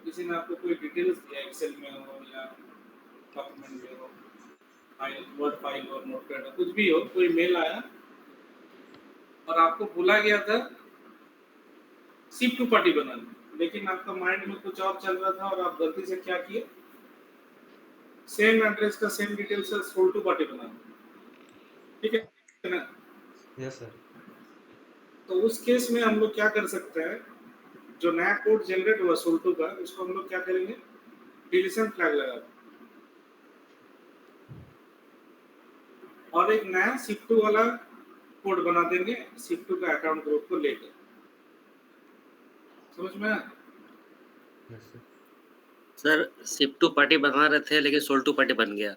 [SPEAKER 1] किसी ने आपको कोई डिटेल्स दिया, एक्सेल में हो या डॉक्यूमेंट में हो, फाइल, वर्ड फाइल और नोटपैड हो, कुछ भी हो, कोई मेल आया और आपको बोला गया था शिप टू पार्टी बनाना, लेकिन आपका माइंड में कुछ और चल रहा था और आप गलती से क्या किए, सेम एड्रेस का सेम डिटेल्स से सोल्ड टू पार्टी बनाना। ठीक है ना।
[SPEAKER 2] Yes sir.
[SPEAKER 1] तो उस केस में हम लोग क्या कर सकते हैं, जो नया कोड जनरेट हुआ सोल्ड टू का, उसको हम लोग क्या करेंगे, डिलीशन फ्लैग लगा देंगे और एक नया शिप टू वाला कोड बना देंगे शिप टू का अकाउंट ग्रुप को लेकर। समझ में आया?
[SPEAKER 2] Yes sir.
[SPEAKER 3] Sir ship to party बना रहे थे लेकिन सोल्ड टू पार्टी बन गया।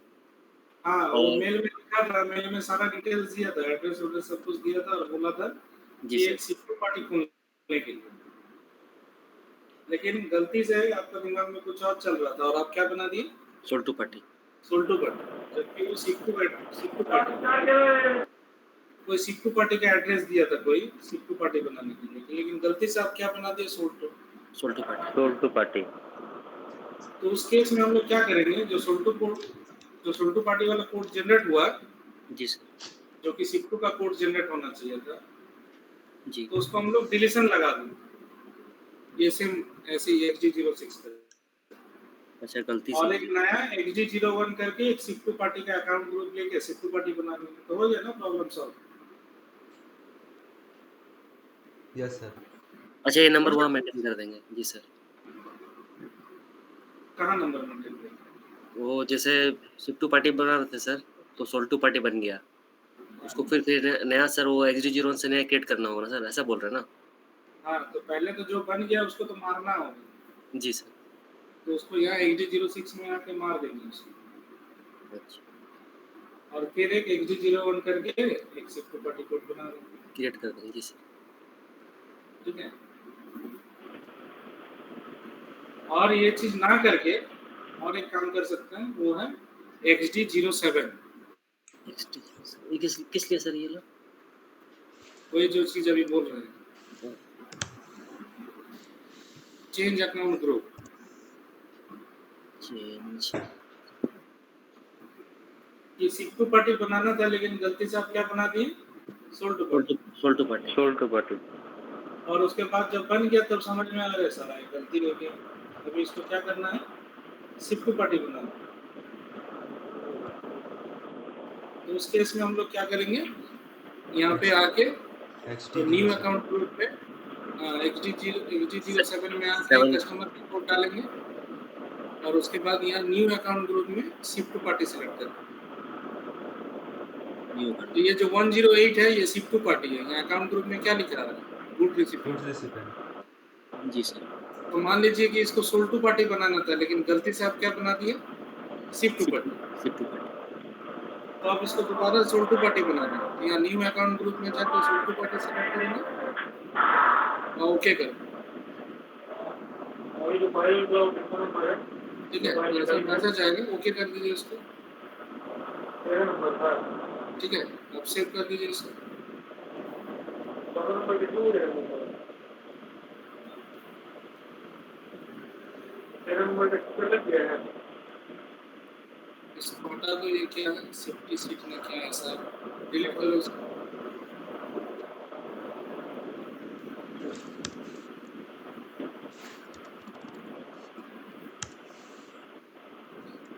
[SPEAKER 1] हाँ, वो मेल में लिखा था, मेल में सारा डिटेल्स दिया था, एड्रेस वगैरह सब कुछ दिया था और बोला था कि एक शिप टू पार्टी खोलने के लिए, लेकिन गलती से आपका दिमाग में कुछ और चल रहा था और आप क्या बना दिए,
[SPEAKER 3] sold to party.
[SPEAKER 1] Sold to party, जबकि वो शिप टू पार्टी। कोई सिक्टू पार्टी का एड्रेस दिया था कोई सिक्टू पार्टी बनाने के लिए, लेकिन गलती से आप क्या बना दिए सोल्टो
[SPEAKER 3] पार्टी।
[SPEAKER 4] सोल्टू पार्टी।
[SPEAKER 1] तो उस केस में हम लोग क्या करेंगे, जो सोल्टो पार्टी वाला कोड जनरेट हुआ,
[SPEAKER 3] जी सर।
[SPEAKER 1] जो कि सिक्टू का कोड जनरेट होना चाहिए था,
[SPEAKER 3] जी।
[SPEAKER 1] तो उसको हम लोग डिलीशन लगा देंगे, ये सेम ऐसे ही XG06 पर।
[SPEAKER 3] अच्छा, गलती
[SPEAKER 1] और
[SPEAKER 3] से।
[SPEAKER 1] एक नया XG01 करके एक सिक्टू पार्टी का अकाउंट ग्रुप लेके सिक्टू पार्टी बना देंगे, तो हो गया ना प्रॉब्लम सॉल्व।
[SPEAKER 2] Yes sir.
[SPEAKER 3] अच्छा, ये नंबर वहाँ मेंटेन कर देंगे। जी सर।
[SPEAKER 1] कहाँ नंबर मेंटेन करेंगे?
[SPEAKER 3] वो जैसे सिक्टू पार्टी बना रहे थे सर, तो सोल्टू पार्टी बन गया, उसको फिर नया सर वो XG01 से नया क्रिएट करना होगा ना सर, ऐसा बोल रहे हैं ना?
[SPEAKER 1] हाँ, तो पहले तो जो बन गया उसको तो मारना होगा,
[SPEAKER 3] जी सर।
[SPEAKER 1] तो उसको यहाँ XG06 में आके मार देंगे उसको,
[SPEAKER 3] अच्छा,
[SPEAKER 1] और फिर एक XG01 करके एक सिक्टू पार्टी कोड बना देंगे,
[SPEAKER 3] क्रिएट कर देंगे। जी सर।
[SPEAKER 1] ठीक है। और ये चीज ना करके और एक काम कर सकते हैं, वो है XG07।
[SPEAKER 3] ये किस लिए सर ये लोग?
[SPEAKER 1] वही जो चीज अभी बोल रहे हैं, चेंज अकाउंट ग्रुप।
[SPEAKER 3] चेंज।
[SPEAKER 1] ये सिक्टू पार्टी बनाना था, लेकिन गलती से आप क्या बना दिए, सोल्टू पार्टी।
[SPEAKER 3] सोल्टू पार्टी।
[SPEAKER 4] सोल्टू पार्टी।
[SPEAKER 1] और उसके बाद जब बन गया तब समझ में आ रहा है सारा ये गलती हो गया, अभी इसको क्या करना है, सिक्टू पार्टी बनाना है। तो उस केस में हम लोग क्या करेंगे, यहाँ पे आके तो न्यू
[SPEAKER 2] XT07
[SPEAKER 1] अकाउंट ग्रुप पे XG07 में आके कस्टमर की कोड डालेंगे, और उसके बाद यहाँ न्यू अकाउंट ग्रुप में सिक्टू पार्टी सेलेक्ट करेंगे। तो ये जो 108 है ये सिक्टू पार्टी है, यहाँ अकाउंट ग्रुप में क्या लिखा है, गुड रिसिपेंट।
[SPEAKER 2] Good recipient.
[SPEAKER 3] जी सर।
[SPEAKER 1] तो मान लीजिए कि इसको सोल्टू पार्टी बनाना था, लेकिन गलती से आप क्या बना दिए, सिक्टू पार्टी।
[SPEAKER 3] सिक्टू पार्टी।
[SPEAKER 1] तो आप इसको दोबारा सोल्टू पार्टी बना देंगे, तो यहाँ न्यू अकाउंट ग्रुप में जाकर सोल्टू पार्टी सेलेक्ट करेंगे और ओके करेंगे, ठीक है। ऐसा मैसेज आएगा, ओके कर दीजिए इसको, ठीक है। अब सेव कर दीजिए इसको। इसको हटा दो, ये क्या है, सेफ्टी सीट में क्या है सर, डिलीट करो इसको।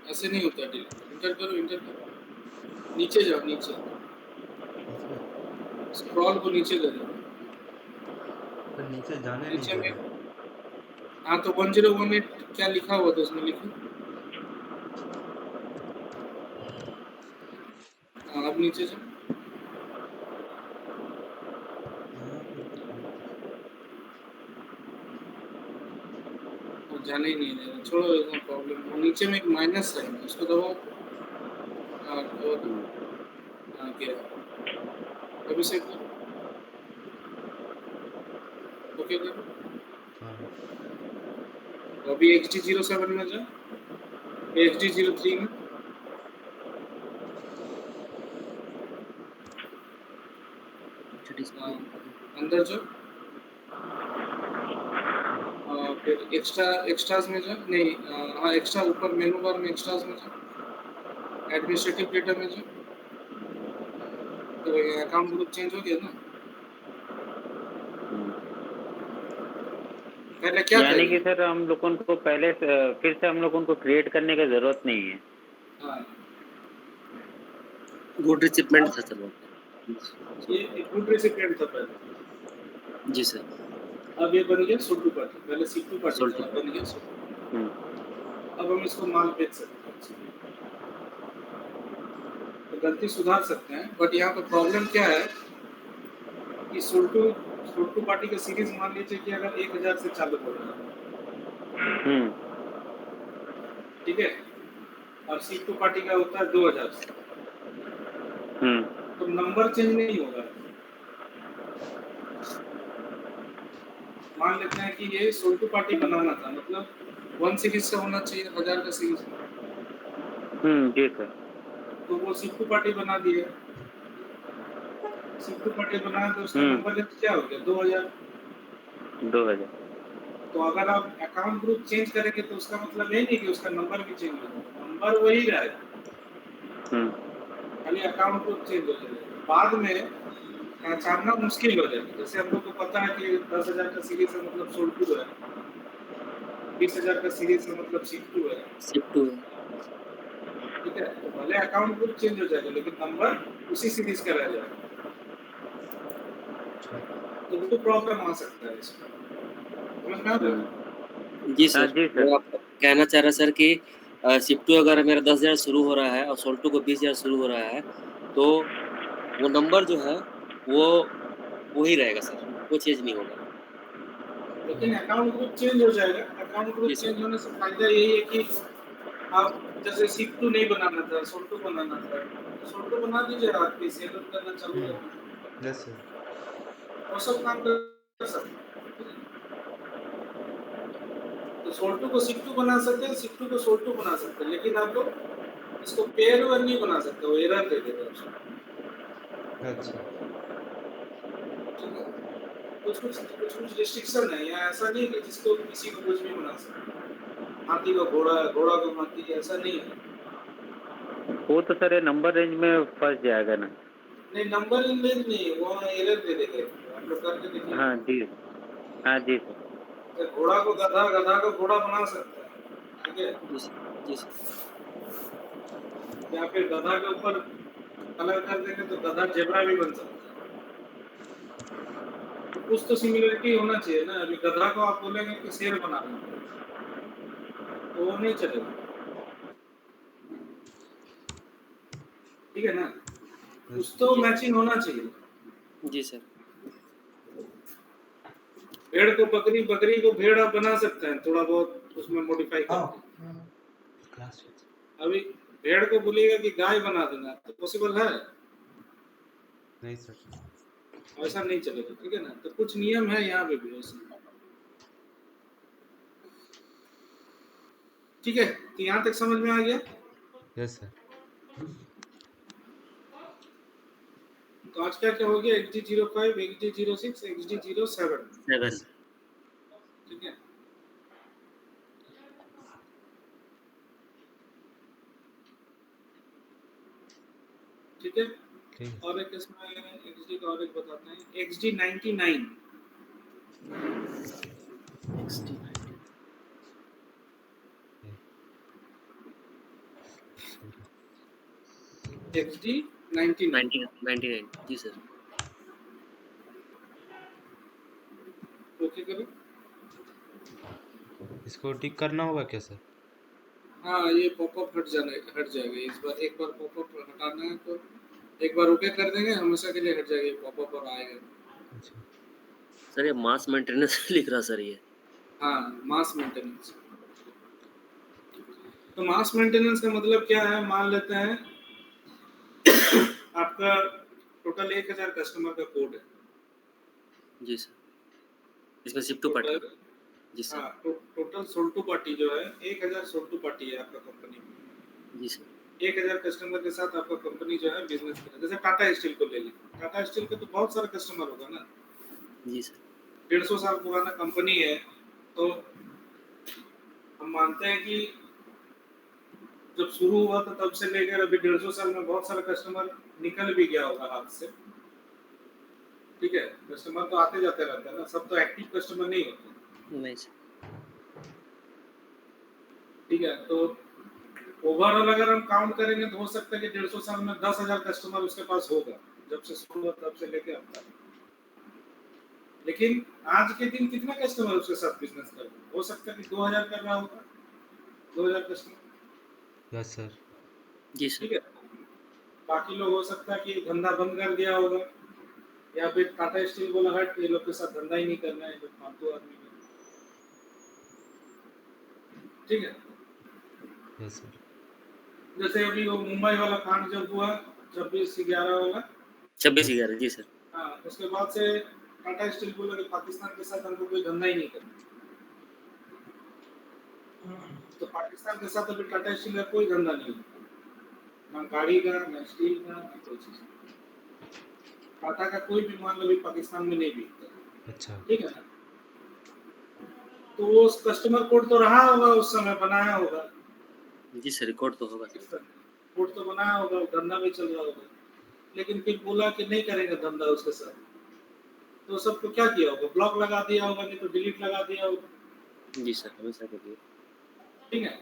[SPEAKER 1] ऐसे नहीं होता डिलीट, इंटर करो, इंटर करो, नीचे जाओ, नीचे स्क्रॉल को नीचे करो,
[SPEAKER 2] पर नीचे जाने नहीं
[SPEAKER 1] नीचे
[SPEAKER 2] दे
[SPEAKER 1] में।
[SPEAKER 2] रहा।
[SPEAKER 1] हाँ, तो 1018 क्या लिखा हुआ था उसमें लिखो। हाँ, अब नीचे जाओ, वो जाने ही नहीं दे रहा, छोड़ो, इसमें प्रॉब्लम। वो नीचे में एक माइनस है, उसको दबाओ। हाँ, तो हाँ गया, अभी सेव करो, ओके करो।
[SPEAKER 2] हाँ।
[SPEAKER 1] अभी XG07 में जाओ, XG03 में, अंदर जाओ, फिर एक्स्ट्रास में जाओ, नहीं, हाँ एक्स्ट्रा, ऊपर मेनू बार में एक्स्ट्रास में जाओ, एडमिनिस्ट्रेटिव डेटा में जाओ, तो अकाउंट ग्रुप चेंज हो गया ना। पहले क्या
[SPEAKER 4] यानी कि
[SPEAKER 1] करेंगे,
[SPEAKER 4] सर हम लोगों को पहले फिर से हम लोगों को क्रिएट करने की जरूरत नहीं है।
[SPEAKER 1] हाँ,
[SPEAKER 3] गुड रिसिपेंट था सर वो।
[SPEAKER 1] ये गुड रेसिपिएंट था पहले।
[SPEAKER 3] जी सर।
[SPEAKER 1] अब ये बन गया सोल्टू पार्टी, पहले सिक्टू पार्टी
[SPEAKER 3] सोल्टू।
[SPEAKER 1] था, बन गया सोल्टू। अब हम इसको माल बेच सकते हैं, तो गलती सुधार सकते हैं। बट यहाँ पर प्रॉब्लम क्या है कि सोल्टू पार्टी का सीरीज मान लीजिए कि अगर 1000 से चालू हो रहा है, ठीक है, और सिक्टू पार्टी का होता है 2000 से, तो नंबर चेंज नहीं होगा। मान लेते हैं कि ये सोल्टू पार्टी बनाना था, मतलब 1 सीरीज से होना चाहिए, 1000 का सीरीज।
[SPEAKER 4] जी सर।
[SPEAKER 1] तो वो सिक्टू पार्टी बना दिए, सिक्टू पार्टी बनाया तो उसका
[SPEAKER 4] हम्म।
[SPEAKER 1] नंबर क्या हो गया 2000।
[SPEAKER 4] 2000।
[SPEAKER 1] तो अगर आप अकाउंट ग्रुप चेंज करेंगे तो उसका मतलब ये नहीं कि उसका नंबर भी चेंज हो जाएगा, नंबर वही रहेगा,
[SPEAKER 4] हम्म।
[SPEAKER 1] खाली अकाउंट ग्रुप चेंज हो जाएगा। बाद में पहचानना मुश्किल हो जाएगा। जैसे हम लोग को पता है कि 10,000 का सीरीज का मतलब सोल्टू है, 20,000 का सीरीज का मतलब सिक्टू है,
[SPEAKER 3] शिफ्ट हुए।
[SPEAKER 1] ठीक है। तो भले अकाउंट ग्रुप चेंज हो जाएगा लेकिन नंबर उसी सीरीज का रह जाएगा, तो वो प्रॉब्लम आ सकता है इसमें, समझ में आ रहा है?
[SPEAKER 3] जी
[SPEAKER 4] हाँ
[SPEAKER 3] सर,
[SPEAKER 4] जी
[SPEAKER 3] मैं
[SPEAKER 4] सर।
[SPEAKER 3] आपको कहना चाह रहा सर कि शिफ्टू अगर मेरा 10,000 शुरू हो रहा है और सोल्टू को 20,000 शुरू हो रहा है, तो वो नंबर जो है वो वही रहेगा सर, वो चेंज नहीं होगा।
[SPEAKER 1] लेकिन अकाउंट ग्रुप चेंज हो जाएगा। अकाउंट ग्रुप
[SPEAKER 3] जी सर।
[SPEAKER 1] चेंज होने से फायदा यही है कि आप जैसे सिक्टू नहीं बनाना था, सोल्टू बनाना था, तो सोल्टू बना दीजिए, आपकी सेल करना चालू कर दीजिए,
[SPEAKER 2] यस सर।
[SPEAKER 1] और सब काम कर सकते हैं। तो सोल्टू को सिक्टू बना सकते हैं, सिक्टू को सोल्टू बना सकते हैं, लेकिन आप लोग इसको पेयर वर नहीं बना सकते, वो एरर दे देगा उसको।
[SPEAKER 2] अच्छा।
[SPEAKER 1] ठीक है, कुछ रिस्ट्रिक्शन है यहाँ, ऐसा नहीं कि जिसको किसी को कुछ भी बना सकते, हाथी को घोड़ा, घोड़ा को हाथी, ऐसा नहीं है।
[SPEAKER 4] वो तो सर ये नंबर रेंज में फंस जाएगा ना।
[SPEAKER 1] नहीं, नंबर रेंज नहीं, वो एरर दे देगा, आप लोग करके देखिए।
[SPEAKER 4] हाँ जी। हाँ जी सर।
[SPEAKER 1] तो घोड़ा को गधा, गधा को घोड़ा बना सकता है, ठीक है,
[SPEAKER 3] जी सर। जी सर।
[SPEAKER 1] या फिर गधा के ऊपर कलर कर देंगे तो गधा जेब्रा भी बन सकता है। तो कुछ तो सिमिलरिटी होना चाहिए ना। अभी गधा को आप बोलेंगे कि शेर बना देंगे तो वो नहीं चलेगा, ठीक है ना, कुछ तो
[SPEAKER 3] जी
[SPEAKER 1] मैचिंग होना चाहिए।
[SPEAKER 3] जी सर।
[SPEAKER 1] भेड़ को बकरी, बकरी को भेड़ आप बना सकते हैं थोड़ा बहुत उसमें मॉडिफाई करके।
[SPEAKER 2] क्लास
[SPEAKER 1] अभी भेड़ को बोलिएगा कि गाय बना देना तो पॉसिबल है?
[SPEAKER 2] नहीं सर।
[SPEAKER 1] ऐसा नहीं चलेगा, ठीक है ना। तो कुछ नियम है यहाँ पे भी ऐसे, ठीक है। तो यहाँ तक समझ में आ गया।
[SPEAKER 2] Yes sir.
[SPEAKER 1] तो आज क्या क्या हो गया, XD05, XD06, XD07,
[SPEAKER 3] 7।
[SPEAKER 1] ठीक है। ठीक है,
[SPEAKER 2] ठीक है।
[SPEAKER 1] और एक इसमें XD का और एक बताते हैं, XD99, XD99,
[SPEAKER 3] 99 जी सर।
[SPEAKER 1] ओके करो।
[SPEAKER 2] इसको टिक करना होगा क्या सर?
[SPEAKER 1] हाँ, ये पॉपअप हट जाएगा इस बार। एक बार पॉपअप हटाना है तो एक बार ओके कर देंगे, हमेशा के लिए हट जाएगा पॉपअप और आएगा।
[SPEAKER 2] अच्छा।
[SPEAKER 3] सर ये मास मेंटेनेंस लिख रहा सर ये।
[SPEAKER 1] हाँ, मास मेंटेनेंस। तो मास मेंटेनेंस का मतलब क्या है, मान लेते हैं आपका टोटल 1000 कस्टमर का कोड है।
[SPEAKER 3] जी सर। इसमें शिफ्ट टू पार्टी।
[SPEAKER 1] टोटल,
[SPEAKER 3] जी सर।
[SPEAKER 1] हाँ, टोटल सोल्टू पार्टी जो है 1000 सोल्टू पार्टी है आपका कंपनी में।
[SPEAKER 3] जी सर।
[SPEAKER 1] 1000 कस्टमर के साथ आपका कंपनी जो है बिजनेस कर रहा है। जैसे टाटा स्टील को ले लें, टाटा स्टील का तो बहुत सारा कस्टमर होगा ना,
[SPEAKER 3] जी सर।
[SPEAKER 1] 150 साल पुराना कंपनी है। तो हम मानते हैं कि जब शुरू हुआ था तब से लेकर अभी 150 साल में बहुत सारा कस्टमर निकल भी गया होगा हाथ से, ठीक है। कस्टमर तो आते जाते रहते हैं ना, सब तो एक्टिव कस्टमर नहीं होते,
[SPEAKER 3] नहीं सर।
[SPEAKER 1] ठीक है। तो ओवरऑल अगर हम काउंट करेंगे तो हो सकता है कि 150 साल में 10,000 कस्टमर उसके पास होगा, जब से शुरू हुआ तब से लेके अब तक। लेकिन आज के दिन कितना कस्टमर उसके साथ बिजनेस कर रहा है? हो सकता है कि 2000 कर रहा होगा, 2000 कस्टमर,
[SPEAKER 2] यस सर।
[SPEAKER 3] जी सर।
[SPEAKER 1] ठीक है। बाकी लोग हो सकता है कि धंधा बंद कर दिया होगा, या फिर टाटा स्टील बोला हट, ये लोग के साथ धंधा ही नहीं करना है, जो फालतू आदमी है, ठीक है।
[SPEAKER 2] Yes sir.
[SPEAKER 1] जैसे अभी वो मुंबई वाला कांड जब हुआ, 26/11 वाला,
[SPEAKER 3] 26/11 जी सर।
[SPEAKER 1] हाँ, उसके बाद से टाटा स्टील बोला कि पाकिस्तान के साथ हमको कोई धंधा ही नहीं करना। तो पाकिस्तान के साथ अभी टाटा स्टील का कोई धंधा नहीं है, ना गाड़ी का, ना स्टील का, ना कोई चीज। टाटा का कोई भी माल अभी पाकिस्तान में नहीं बिकता,
[SPEAKER 2] अच्छा।
[SPEAKER 1] ठीक है ना। तो वो कस्टमर कोड तो रहा होगा, उस समय बनाया होगा।
[SPEAKER 3] जी सर, रिकॉर्ड तो होगा सर।
[SPEAKER 1] कोड तो बनाया होगा, धंधा भी चल रहा होगा, लेकिन फिर बोला कि नहीं करेंगे धंधा उसके साथ, तो सबको क्या किया होगा, ब्लॉक लगा दिया होगा, नहीं तो डिलीट लगा दिया होगा।
[SPEAKER 3] जी सर, हमेशा के लिए।
[SPEAKER 1] ठीक है,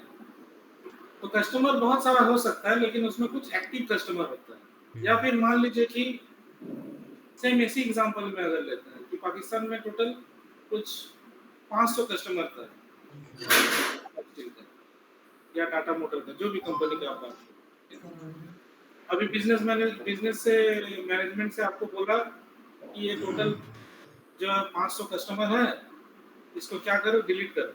[SPEAKER 1] तो कस्टमर बहुत सारा हो सकता है, लेकिन उसमें कुछ एक्टिव कस्टमर होता है। या फिर मान लीजिए कि सेम इसी एग्जांपल में अगर लेते हैं कि पाकिस्तान में टोटल कुछ 500 कस्टमर था या टाटा मोटर का, जो भी कंपनी का आप बात करें। अभी बिजनेस से मैनेजमेंट से आपको बोला कि ये टोटल जो 500 कस्टमर है, इसको क्या करो, डिलीट करो,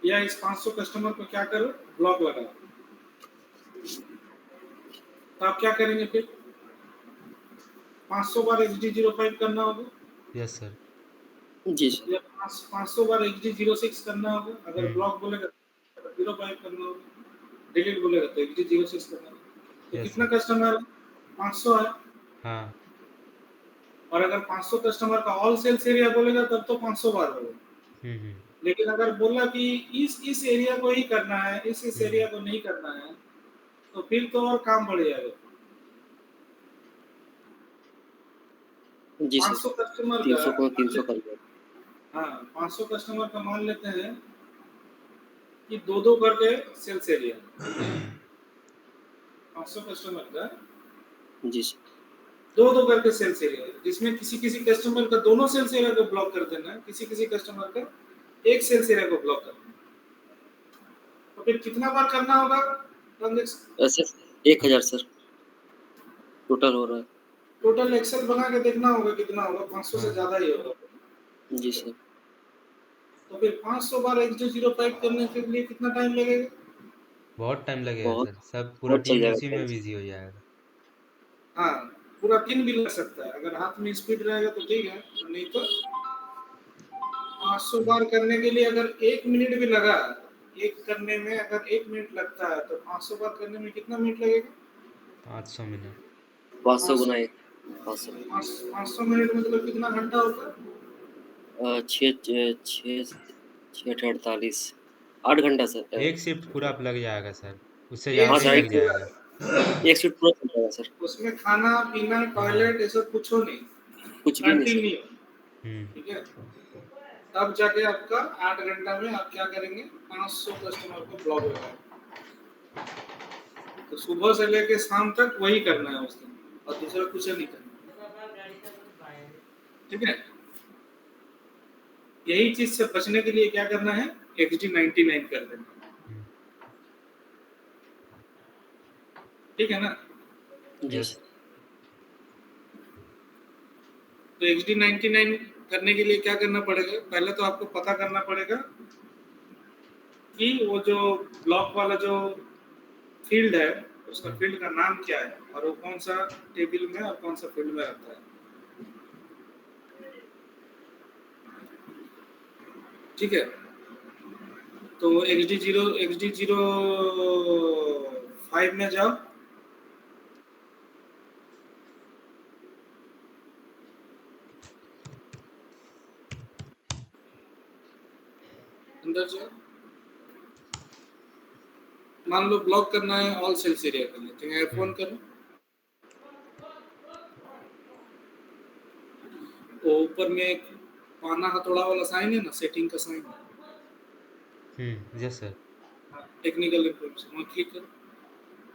[SPEAKER 1] या इस 500 कस्टमर को क्या करो, ब्लॉक लगाओ। तो आप क्या करेंगे फिर? 500 बार XD05 करना होगा,
[SPEAKER 2] यस सर।
[SPEAKER 3] जी सर।
[SPEAKER 1] या 500 बार XD06 करना होगा। अगर ब्लॉक बोलेगा तो 05 करना होगा, डिलीट बोलेगा तो XD06 करना होगा। तो
[SPEAKER 2] यस
[SPEAKER 1] कितना
[SPEAKER 2] सर।
[SPEAKER 1] कस्टमर है? 500 है।
[SPEAKER 2] हाँ।
[SPEAKER 1] और अगर 500 कस्टमर का ऑल सेल्स एरिया बोलेगा तब तो 500 बार होगा। लेकिन अगर बोला कि इस एरिया को ही करना है, इस एरिया को नहीं करना है, तो फिर तो और काम बढ़ जाएगा।
[SPEAKER 3] जी सर,
[SPEAKER 1] 500 कस्टमर
[SPEAKER 3] 300 को
[SPEAKER 1] का
[SPEAKER 3] 300 कर दिया।
[SPEAKER 1] हाँ, 500 कस्टमर का मान लेते हैं कि 2-2 करके सेल्स एरिया, 500 कस्टमर का
[SPEAKER 3] जी सर।
[SPEAKER 1] 2-2 करके सेल्स एरिया, जिसमें किसी कस्टमर का दोनों सेल्स एरिया को ब्लॉक कर देना है, किसी कस्टमर का एक सेल्स एरिया को ब्लॉक करना है। तो फिर कितना बार करना होगा ट्रांजैक्शन?
[SPEAKER 3] सर 1000 सर टोटल हो रहा है।
[SPEAKER 1] टोटल एक्सेल बना के देखना होगा कितना होगा, 500 से ज्यादा ही होगा।
[SPEAKER 3] जी सर।
[SPEAKER 1] तो फिर 500 बार XD05 करने के लिए कितना टाइम लगेगा?
[SPEAKER 2] बहुत टाइम लगेगा
[SPEAKER 3] बहुत
[SPEAKER 2] सर, सब पूरा
[SPEAKER 3] बहुत चल
[SPEAKER 2] टीम
[SPEAKER 3] जाएगा
[SPEAKER 2] उसी में
[SPEAKER 3] टाइम।
[SPEAKER 2] बिजी हो जाएगा।
[SPEAKER 1] हाँ, पूरा दिन भी लग सकता है। अगर हाथ में स्पीड रहेगा तो ठीक है, नहीं तो 500 बार करने के लिए अगर 1 मिनट भी लगा, एक करने में अगर 1 मिनट लगता है, तो 500 बार करने में कितना मिनट लगेगा?
[SPEAKER 2] 500 मिनट।
[SPEAKER 3] 500 गुना 1, 500
[SPEAKER 1] 500 मिनट मतलब कितना घंटा होता है?
[SPEAKER 3] 6 8 घंटा सर।
[SPEAKER 2] एक शिफ्ट पूरा लग जाएगा सर, उससे
[SPEAKER 1] एक
[SPEAKER 2] ज़्यादा
[SPEAKER 3] हाँ
[SPEAKER 2] भी
[SPEAKER 3] सर,
[SPEAKER 2] लग
[SPEAKER 1] शिफ्ट पूरा,
[SPEAKER 2] जाएगा।
[SPEAKER 3] एक शिफ्ट पूरा चल जाएगा सर।
[SPEAKER 1] उसमें खाना पीना टॉयलेट ये सब कुछ हो नहीं,
[SPEAKER 3] कुछ भी नहीं सर।
[SPEAKER 1] कंटिन्यू,
[SPEAKER 2] हम्म।
[SPEAKER 1] ठीक है। तब जाके आपका 8 घंटा में आप क्या करेंगे, 500 कस्टमर को ब्लॉक लगाएंगे। तो सुबह से लेके शाम तक वही करना है उस दिन, और दूसरा कुछ नहीं करना, ठीक है। यही चीज से बचने के लिए क्या करना है, XD99 कर देना, ठीक है ना।
[SPEAKER 2] यस।
[SPEAKER 1] तो XD99 करने के लिए क्या करना पड़ेगा, पहले तो आपको पता करना पड़ेगा कि वो जो ब्लॉक वाला जो फील्ड है, उसका फील्ड का नाम क्या है, और वो कौन सा टेबल में और कौन सा फील्ड में रहता है, ठीक है। तो XD05 में जाओ, अंदर जाओ, मान लो ब्लॉक करना है ऑल सेल्स एरिया करना है, तो F1 करो। वो ऊपर में एक पाना हथौड़ा वाला साइन है ना, सेटिंग का sign,
[SPEAKER 2] yes sir.
[SPEAKER 1] Technical information, वहाँ क्लिक करो।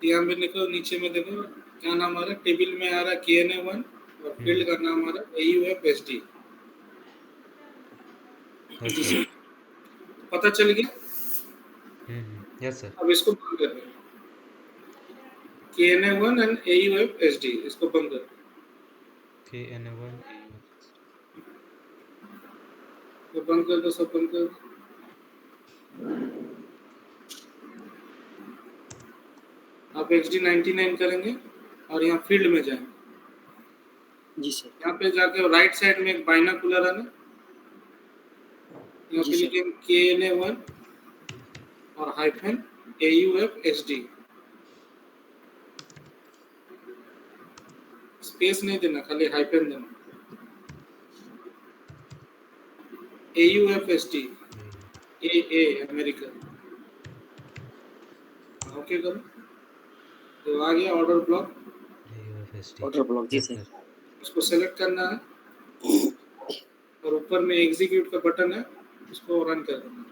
[SPEAKER 1] यहाँ पे देखो, नीचे में देखो क्या नाम आ रहा है, टेबल में आ रहा है KNA1 और फील्ड का नाम आ रहा है AUFSD। पता चल गया?
[SPEAKER 2] Yes sir.
[SPEAKER 1] अब इसको बंद कर दो, KNA1 एंड AUFSD, इसको बंद कर दो।
[SPEAKER 2] KNA1
[SPEAKER 1] तो बंद कर दो, सब बंद कर दो। आप XD99 करेंगे और यहाँ फील्ड में जाएंगे।
[SPEAKER 3] जी सर।
[SPEAKER 1] यहाँ पे जाके राइट साइड में एक बाइनोकुलर है ना, यहाँ पे लिखेंगे KNA1 और हाइफन AUFSD। स्पेस नहीं देना, खाली हाइफन देना। AUFST, AA America. ओके करो, तो आ गया order block.
[SPEAKER 2] AUFST।
[SPEAKER 3] Order block जी
[SPEAKER 2] यस
[SPEAKER 3] सर।
[SPEAKER 2] सर।
[SPEAKER 1] उसको सेलेक्ट करना है और ऊपर में एग्जीक्यूट का बटन है, उसको रन कर देना।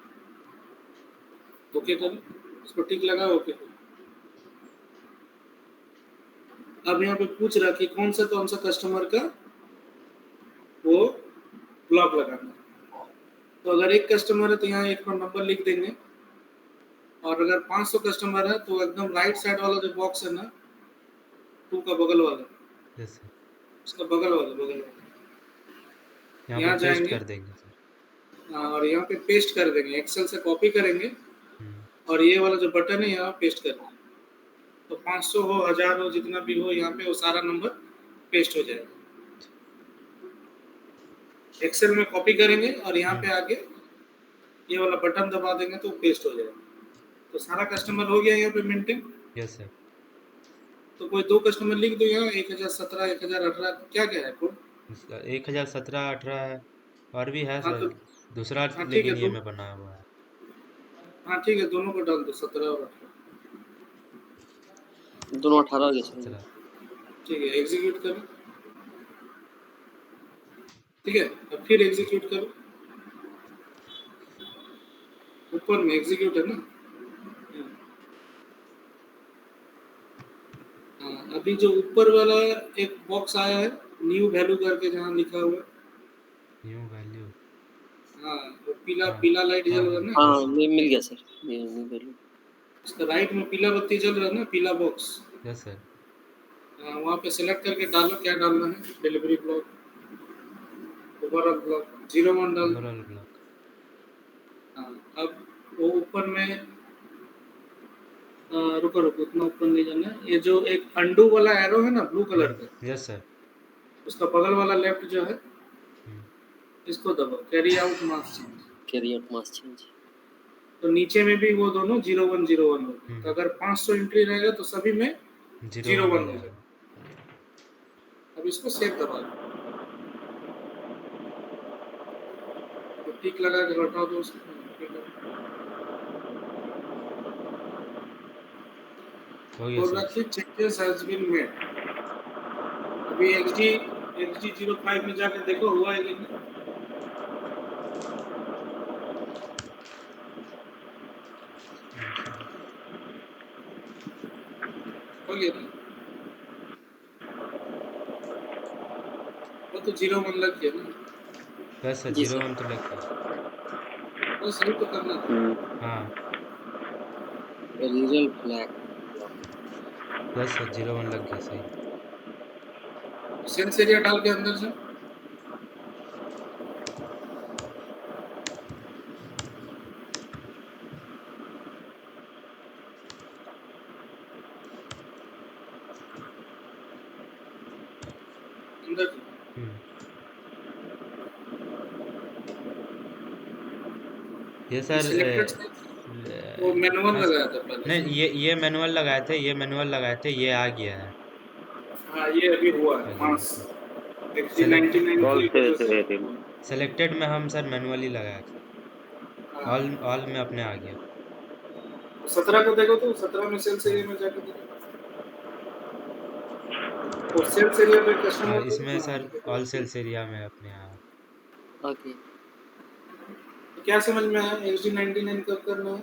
[SPEAKER 1] ओके करो, उसको टिक लगा, ओके करो। अब यहाँ पे पूछ रहा कि कौन सा कस्टमर का वो ब्लॉक लगाना है। तो अगर एक कस्टमर है तो यहाँ एक नंबर लिख देंगे, और अगर 500 कस्टमर है तो एकदम राइट साइड वाला जो बॉक्स है ना, 2 का बगल वाला,
[SPEAKER 2] यस सर।
[SPEAKER 1] उसका बगल वाला
[SPEAKER 2] यहाँ
[SPEAKER 1] यहाँ
[SPEAKER 2] पर पेस्ट
[SPEAKER 1] जाएंगे
[SPEAKER 2] कर देंगे सर।
[SPEAKER 1] और यहाँ पे पेस्ट कर देंगे। एक्सेल से कॉपी करेंगे और ये वाला जो बटन है यहाँ पेस्ट कर देंगे। तो 500 हो, 1000 हो, जितना भी हो, यहाँ पे वो सारा नंबर पेस्ट हो जाएगा। एक्सेल में कॉपी करेंगे और यहाँ पे आके ये वाला बटन दबा देंगे तो पेस्ट हो जाएगा। तो सारा कस्टमर हो गया यहाँ पे मेंटेन।
[SPEAKER 2] Yes sir.
[SPEAKER 1] तो कोई 2 कस्टमर लिख दो यहाँ, 1017, 1018, क्या है कोड?
[SPEAKER 2] 1017, 18 है, और भी है
[SPEAKER 1] हाँ
[SPEAKER 2] सर
[SPEAKER 1] तो
[SPEAKER 2] दूसरा,
[SPEAKER 1] हाँ ठीक है,
[SPEAKER 2] लेकिन ये में बना हुआ है।
[SPEAKER 1] हाँ ठीक है, दोनों को डाल दो, 17 और 18।
[SPEAKER 3] दोनों 18 हो गया सर।
[SPEAKER 2] 17।
[SPEAKER 1] ठीक है, एग्जीक्यूट करो। ठीक है, अब फिर एग्जीक्यूट करो। ऊपर में एग्जीक्यूट है ना। हाँ, अभी जो ऊपर वाला एक बॉक्स आया है न्यू वैल्यू करके, जहाँ लिखा हुआ है,
[SPEAKER 2] न्यू वैल्यू।
[SPEAKER 1] हाँ वो पीला
[SPEAKER 2] हाँ
[SPEAKER 1] पीला लाइट
[SPEAKER 2] हाँ
[SPEAKER 1] जल रहा
[SPEAKER 2] हाँ
[SPEAKER 1] है ना,
[SPEAKER 3] हाँ मिल गया सर, ये न्यू वैल्यू।
[SPEAKER 1] उसका राइट में पीला बत्ती जल रहा है ना, पीला बॉक्स।
[SPEAKER 2] Yes sir.
[SPEAKER 1] वहाँ पे सिलेक्ट करके डालो क्या डालना है। डिलीवरी ब्लॉक, ओवरऑल ब्लॉक, 01 डाल दो।
[SPEAKER 2] Overall block.
[SPEAKER 1] हाँ, अब वो ऊपर में रुको रुको, उतना ऊपर नहीं जाना है। ये जो एक अंडू वाला एरो है ना, ब्लू कलर का,
[SPEAKER 2] यस सर।
[SPEAKER 1] उसका बगल वाला लेफ्ट जो है, इसको दबाओ, carry out mass change.
[SPEAKER 3] Carry out mass change.
[SPEAKER 1] तो नीचे में भी वो दोनों 0101 हो। तो अगर 500 एंट्री रहेगा तो सभी में 01 हो जाएगा। अब इसको सेव दबा दो, तो टिक लगा के हटा दो उसको।
[SPEAKER 2] हो गया
[SPEAKER 1] और
[SPEAKER 2] सर।
[SPEAKER 1] रखिए चेंजेस हैज बीन मेड। अभी XG 05 में जाकर देखो हुआ है कि नहीं। हो गया ना, वो तो 01 लग गया ना।
[SPEAKER 2] यस सर,
[SPEAKER 3] जी
[SPEAKER 2] 01
[SPEAKER 3] सर।
[SPEAKER 2] तो लग गया।
[SPEAKER 1] वो सही तो करना था।
[SPEAKER 2] हाँ
[SPEAKER 3] रिजल्ट ब्लैक।
[SPEAKER 2] यस सर, 01 लग गया सही।
[SPEAKER 1] सेल्स एरिया डाल के अंदर से अंदर
[SPEAKER 2] ये सर
[SPEAKER 1] सिलेक्टेड वो मैनुअल
[SPEAKER 2] हाँ
[SPEAKER 1] लगाया था पहले
[SPEAKER 2] नहीं,
[SPEAKER 1] से।
[SPEAKER 2] ये मैनुअल लगाए थे, ये मैनुअल लगाए थे, ये आ गया है।
[SPEAKER 1] हाँ ये अभी हुआ है,
[SPEAKER 2] अभी
[SPEAKER 1] मास XG
[SPEAKER 2] सेलेक्ट
[SPEAKER 1] 99
[SPEAKER 4] कॉल
[SPEAKER 1] की
[SPEAKER 4] से
[SPEAKER 1] वजह से।
[SPEAKER 2] सेलेक्टेड में हम सर मैनुअली लगाए थे।
[SPEAKER 1] हाँ,
[SPEAKER 2] ऑल में अपने आ गया।
[SPEAKER 1] 17 को देखो तो 17 में सेल्स एरिया में जाकर देखो। वो सेल्स एरिया पे
[SPEAKER 2] हाँ,
[SPEAKER 1] कस्टमर को
[SPEAKER 2] इसमें सर ऑल सेल्स एरिया में अपने आया।
[SPEAKER 3] ओके।
[SPEAKER 1] तो क्या समझ में आया XG 99 कब करना है?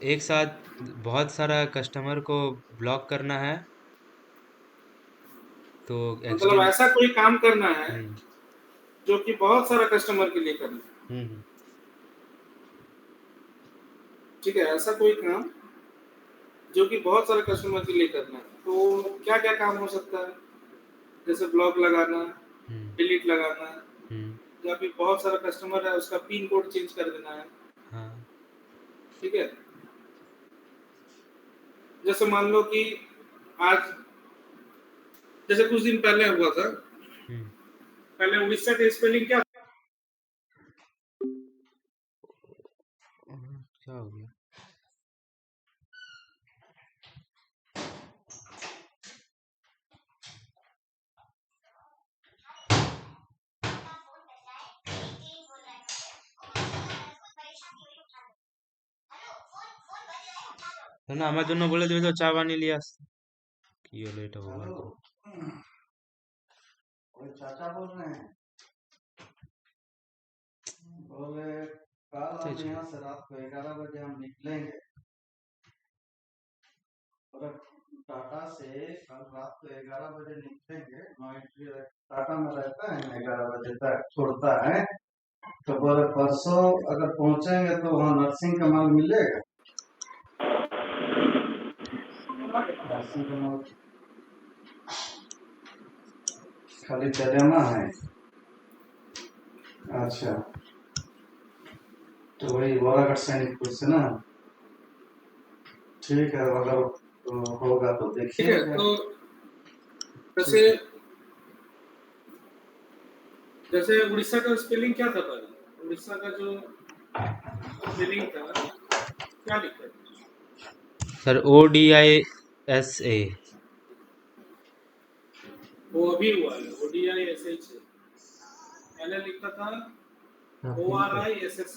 [SPEAKER 2] एक साथ बहुत सारा कस्टमर को ब्लॉक करना है, तो
[SPEAKER 1] मतलब
[SPEAKER 2] एक्सडी।
[SPEAKER 1] ऐसा कोई काम करना है
[SPEAKER 2] हम्म
[SPEAKER 1] जो कि बहुत सारा कस्टमर के लिए करना है।
[SPEAKER 2] हम्म
[SPEAKER 1] ठीक है, ऐसा कोई काम जो कि बहुत सारे कस्टमर के लिए करना है। तो क्या क्या काम हो सकता है? जैसे ब्लॉक लगाना,
[SPEAKER 2] हम्म
[SPEAKER 1] डिलीट लगाना,
[SPEAKER 2] हम्म
[SPEAKER 1] या फिर बहुत सारा कस्टमर है उसका पिन कोड चेंज कर देना है।
[SPEAKER 2] हाँ
[SPEAKER 1] ठीक है, जैसे मान लो कि आज, जैसे कुछ दिन पहले हुआ था,
[SPEAKER 2] हम्म
[SPEAKER 1] पहले उड़ीसा का स्पेलिंग क्या?
[SPEAKER 2] क्या हो गया? না আমার জন্য বলে দেবে তো চা বানিয়ে নিয়ে আসতে কি হলো এটা ভগবান
[SPEAKER 5] हेलो कोई चाचा बोल रहे हैं बोले कल हम
[SPEAKER 2] अच्छा।
[SPEAKER 5] यहाँ से रात को 11 बजे हम निकलेंगे और टाटा से कल रात को 11 बजे निकलेंगे नोएडा टाटा में रहता है ना 11 बजे तक छोड़ता है तो बोले परसों अगर पहुंचेंगे तो वहाँ नर्सिंग का माल मिलेगा नर्सिंग का माल खाली चलेमा है अच्छा तो वही बोरागढ़ सैनिकपुर से ना ठीक है अगर होगा तो
[SPEAKER 1] ठीक
[SPEAKER 5] देखिए
[SPEAKER 1] है। तो जैसे जैसे उड़ीसा का स्पेलिंग क्या था पहले? उड़ीसा का जो स्पेलिंग था क्या लिखा था?
[SPEAKER 2] सर ODISA
[SPEAKER 1] वो अभी हुआ है ODISH पहले लिखता था ORISS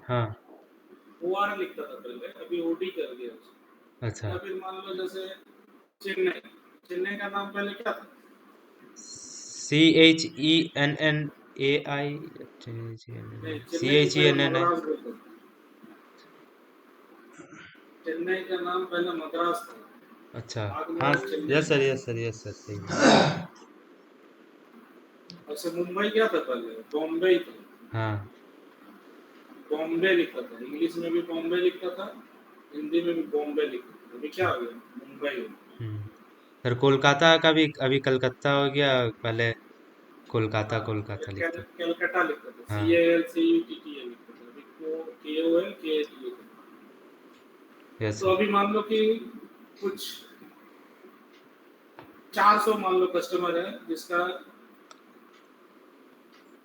[SPEAKER 2] हाँ
[SPEAKER 1] OR लिखता था पहले, अभी OD कर दिया उसको।
[SPEAKER 2] अच्छा
[SPEAKER 1] या फिर मान लो जैसे चेन्नई, चेन्नई का नाम पहले क्या था?
[SPEAKER 2] CHENNAI
[SPEAKER 1] नहीं, चेन्नई को पहले
[SPEAKER 2] CHENNI
[SPEAKER 1] मद्रास बोलते थे। चेन्नई का नाम पहले मद्रास था,
[SPEAKER 2] अच्छा
[SPEAKER 1] बाद में
[SPEAKER 2] हाँ
[SPEAKER 1] वो चेन्नई
[SPEAKER 2] यस सर सही है।
[SPEAKER 1] ऐसे मुंबई क्या था पहले? बॉम्बे था,
[SPEAKER 2] हाँ
[SPEAKER 1] बॉम्बे लिखा था, इंग्लिश में भी बॉम्बे लिखता था, हिंदी में भी बॉम्बे लिखता था। अभी क्या हो गया? मुंबई हो गया।
[SPEAKER 2] सर कोलकाता का भी अभी कलकत्ता हो गया पहले कोलकाता
[SPEAKER 1] हाँ,
[SPEAKER 2] कोलकाता लिखते
[SPEAKER 1] कलकत्ता लिखता था,
[SPEAKER 2] हाँ
[SPEAKER 1] CALCUTTA लिखता था, अभी KOL KATA लिखता था।
[SPEAKER 2] यस
[SPEAKER 1] तो अभी मान लो कि कुछ 400 मान लो कस्टमर है जिसका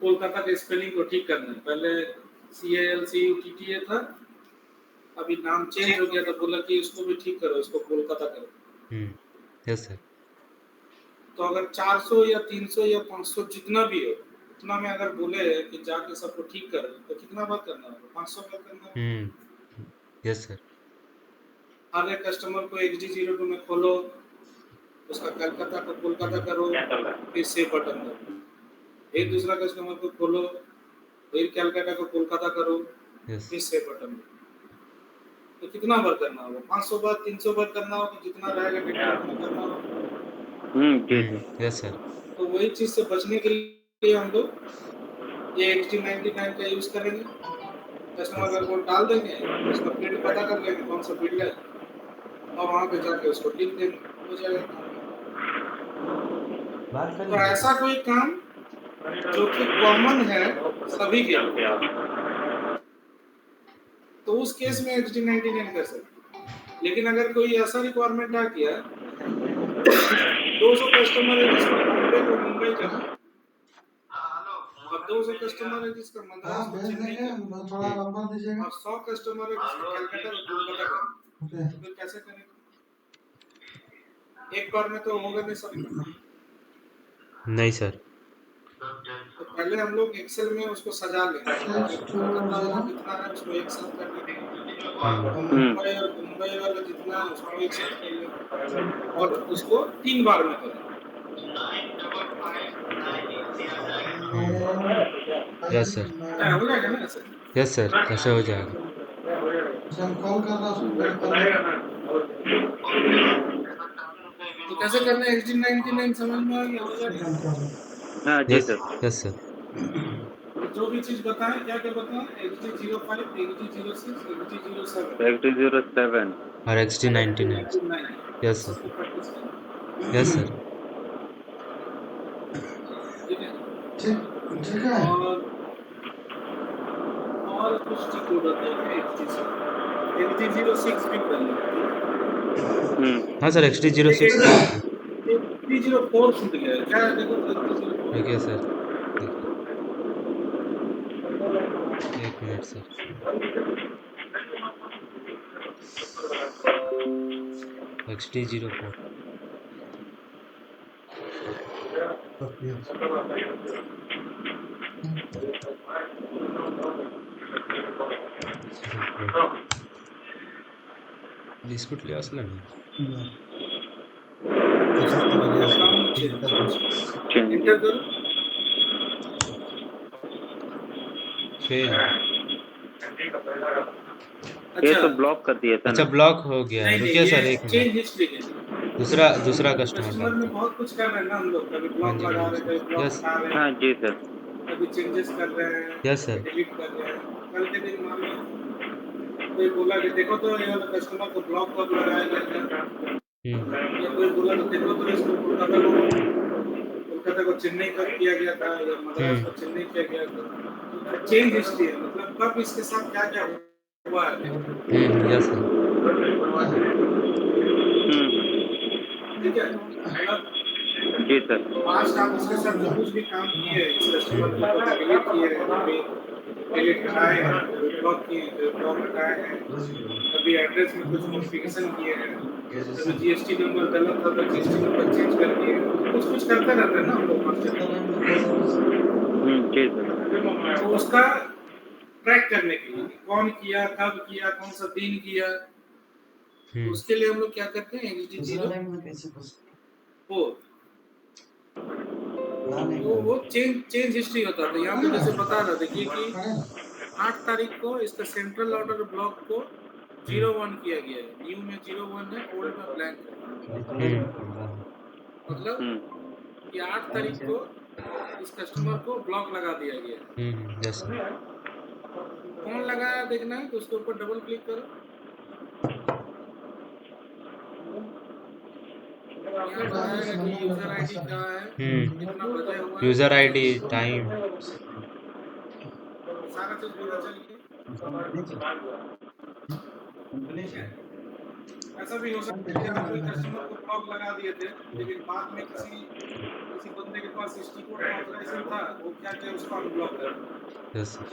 [SPEAKER 1] कोलकाता के स्पेलिंग को ठीक करना है। पहले CALCUTTA था, अभी नाम चेंज हो गया तो बोला कि इसको भी ठीक करो, इसको कोलकाता करो।
[SPEAKER 2] यस सर
[SPEAKER 1] तो अगर 400 या 300 या 500 जितना भी हो उतना में अगर बोले कि जाके सबको ठीक कर तो कितना बार करना होगा? 500 बार करना होगा।
[SPEAKER 2] यस सर
[SPEAKER 1] हर एक कस्टमर को XD02 में खोलो, उसका कलकत्ता को कोलकाता करो, फिर सेव बटन दबाओ। फिर दूसरा कस्टमर को खोलो, फिर कलकत्ता को कोलकाता करो,
[SPEAKER 2] यस
[SPEAKER 1] फिर सेव बटन दबाओ। तो कितना बार करना होगा? 500 बार, 300 बार करना होगा, जितना रहेगा डेटा उतना करना होगा।
[SPEAKER 4] जी
[SPEAKER 2] यस सर
[SPEAKER 1] तो वही चीज से बचने के लिए हम लोग ये XD99 का यूज करेंगे। कस्टमर का कोड डाल देंगे, उसका फील्ड पता कर लेंगे कौन सा फील्ड है और वहाँ पे जाके उसको लिख देंगे, हो जाएगा काम।
[SPEAKER 2] बात
[SPEAKER 1] तो ऐसा कोई काम जो कि कॉमन है सभी के लिए, तो उस केस में XD99 कर सकते। लेकिन अगर कोई ऐसा रिक्वायरमेंट आ गया 200 कस्टमर है जिसका बॉम्बे को मुंबई करना, और 200 कस्टमर है जिसका मद्रास को चेन्नई करना, और 100 कस्टमर है जिसका कलकत्ता को कोलकाता करना, तो फिर कैसे करेंगे? एक बार में तो होगा नहीं सब।
[SPEAKER 2] नहीं सर
[SPEAKER 1] तो पहले हम लोग एक्सेल में उसको सजा लेंगे, कोलकाता वाला जितना है उसको एक साथ कर लेंगे, मुंबई और मुंबई वाला जितना है उसको एक साथ कर लेंगे और उसको 3 बार में करेंगे।
[SPEAKER 2] यस सर
[SPEAKER 1] हो जाएगा ना ऐसे?
[SPEAKER 2] यस सर ऐसे हो जाएगा
[SPEAKER 5] कॉल कर रहा हूँ
[SPEAKER 1] तो कैसे करना है? XD99 समझ में आ गया? हो जाएगा।
[SPEAKER 4] हाँ जी सर
[SPEAKER 2] यस सर
[SPEAKER 1] जो भी चीज बताएं, क्या क्या बताएं? XD05, XD06, XD07
[SPEAKER 4] XD07
[SPEAKER 2] और XD99 यस सर
[SPEAKER 1] सबको प्रैक्टिस करना,
[SPEAKER 2] यस सर
[SPEAKER 1] ठीक है?
[SPEAKER 5] ठीक है
[SPEAKER 1] और कुछ कोड होता है XD06 भी कर लेंगे।
[SPEAKER 2] हाँ सर XD06
[SPEAKER 1] XD04 छूट गया है क्या? देखो XD04
[SPEAKER 2] देखिए सर एक मिनट सर XD04 04 बिस्कुट ले असला ना
[SPEAKER 1] अकाउंट
[SPEAKER 4] चेंज
[SPEAKER 1] इंटर करो।
[SPEAKER 2] फेल।
[SPEAKER 4] ये
[SPEAKER 1] अच्छा
[SPEAKER 4] तो ब्लॉक कर दिया था
[SPEAKER 2] अच्छा
[SPEAKER 4] ना।
[SPEAKER 2] ब्लॉक हो गया है,
[SPEAKER 1] नहीं नहीं,
[SPEAKER 2] रुकिए सर
[SPEAKER 1] ये
[SPEAKER 2] एक
[SPEAKER 1] चेंज
[SPEAKER 2] मिनट।
[SPEAKER 1] हिस्ट्री के लिए।
[SPEAKER 2] दूसरा कस्टमर
[SPEAKER 1] कस्टमर
[SPEAKER 2] डालते
[SPEAKER 1] में
[SPEAKER 2] हैं।
[SPEAKER 1] बहुत कुछ कर रहे हैं ना हम लोग, कभी
[SPEAKER 2] हाँ
[SPEAKER 1] ब्लॉक
[SPEAKER 2] जी
[SPEAKER 1] लगा रहे हैं, कभी ब्लॉक
[SPEAKER 2] यस
[SPEAKER 1] हटा रहे
[SPEAKER 4] हाँ
[SPEAKER 1] हैं,
[SPEAKER 4] जी सर।
[SPEAKER 1] कभी चेंजेस कर रहे हैं,
[SPEAKER 2] यस
[SPEAKER 1] कभी
[SPEAKER 2] सर।
[SPEAKER 1] डिलीट कर रहे हैं। कल के दिन मान लो कोई बोला कि देखो तो ये वाला कस्टमर को ब्लॉक कब लगाया गया था, या कोई बोला तो देखो तो इसको कोलकाता को चेन्नई कब किया गया था, या मद्रास को चेन्नई किया गया था। चेंज हिस्ट्री है, मतलब कब इसके साथ क्या क्या हुआ है।
[SPEAKER 2] Yes sir.
[SPEAKER 1] ठीक है, मतलब
[SPEAKER 4] जी सर।
[SPEAKER 1] पास्ट आप उसके साथ जो कुछ भी काम किए हैं, इस कस्टमर को कभी डिलीट किए हैं, कभी डिलीट हटाए हैं, कभी ब्लॉक किए हैं, कभी ब्लॉक हटाए हैं, कभी एड्रेस में कुछ मॉडिफिकेशन किए हैं, कभी जीएसटी नंबर गलत था तो जीएसटी नंबर चेंज कर दिए हैं। कुछ कुछ करते रहते हैं ना हम लोग मार्केट में।
[SPEAKER 4] जी सर।
[SPEAKER 1] तो उसका ट्रैक करने के लिए कौन किया, कब किया, कौन सा दिन किया, तो उसके लिए हम लोग क्या करते हैं, XD04 तो वो चेंज हिस्ट्री होता था। यहाँ पे जैसे बता रहा देखिए कि 8 तारीख को इसका सेंट्रल ऑर्डर ब्लॉक को 01 किया गया है। न्यू में 01 है, ओल्ड में ब्लैंक है। मतलब कि 8 तारीख को इस कस्टमर को ब्लॉक लगा दिया गया है।
[SPEAKER 2] Yes sir.
[SPEAKER 1] कौन लगाया देखना है तो उसके ऊपर डबल क्लिक करो। यहाँ बताएगा कि यूजर आईडी क्या है, कितना बजे हुआ है,
[SPEAKER 2] यूजर आईडी टाइम
[SPEAKER 1] सारा चीज पता चल गया। ऐसा भी हो सकता है कि आप कोई कस्टमर को ब्लॉक लगा दिए थे, लेकिन बाद में किसी बंदे के पास ST कोड का ऑथराइजेशन था, वो क्या किया उसको अनब्लॉक कर दिया।
[SPEAKER 2] Yes sir.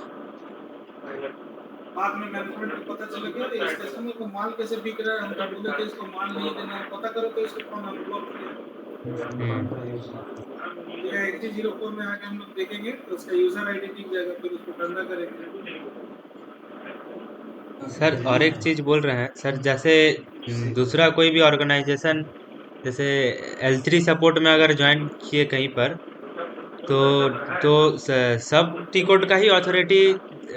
[SPEAKER 1] बाद में मैनेजमेंट को पता चला कि अरे इस कस्टमर को माल कैसे बिक रहा है, हम तो बोले थे इसको माल नहीं देना है, पता करो तो इसको कौन अनब्लॉक किया। ये XD04 में आके हम लोग देखेंगे तो उसका यूजर आईडी दिख जाएगा, फिर उसको ठंडा करेंगे।
[SPEAKER 2] सर और एक चीज बोल रहे हैं सर, जैसे दूसरा कोई भी ऑर्गेनाइजेशन जैसे L3 सपोर्ट में अगर ज्वाइन किए कहीं पर तो सब टी कोड का ही अथॉरिटी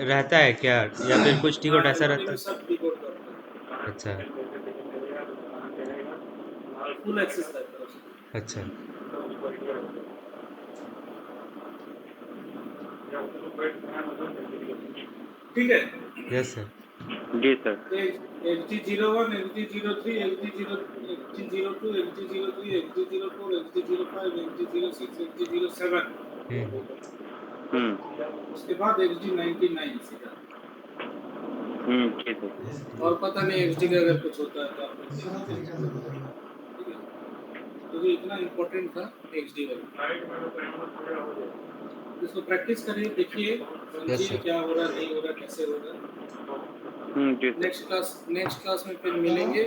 [SPEAKER 2] रहता है क्या, या फिर कुछ टी कोड ऐसा रहता है?
[SPEAKER 1] सब टी कोड का
[SPEAKER 2] अच्छा
[SPEAKER 1] फुल एक्सेस रहता है।
[SPEAKER 2] अच्छा।
[SPEAKER 1] ठीक है।
[SPEAKER 2] Yes sir.
[SPEAKER 4] जी sir.
[SPEAKER 1] XD01, XD03, XD02, XD03, XD04, XD05, XD06, XD07 उसके बाद XD99 सीधा।
[SPEAKER 4] ठीक है।
[SPEAKER 1] और पता नहीं XD का अगर कुछ होता है तो आप लोग देख लीजिए। ठीक है, तो ये इतना इम्पोर्टेंट था XD वाला। इसको प्रैक्टिस करिए, देखिए समझिए क्या हो रहा है, नहीं हो रहा, कैसे हो रहा है। नेक्स्ट क्लास में फिर मिलेंगे।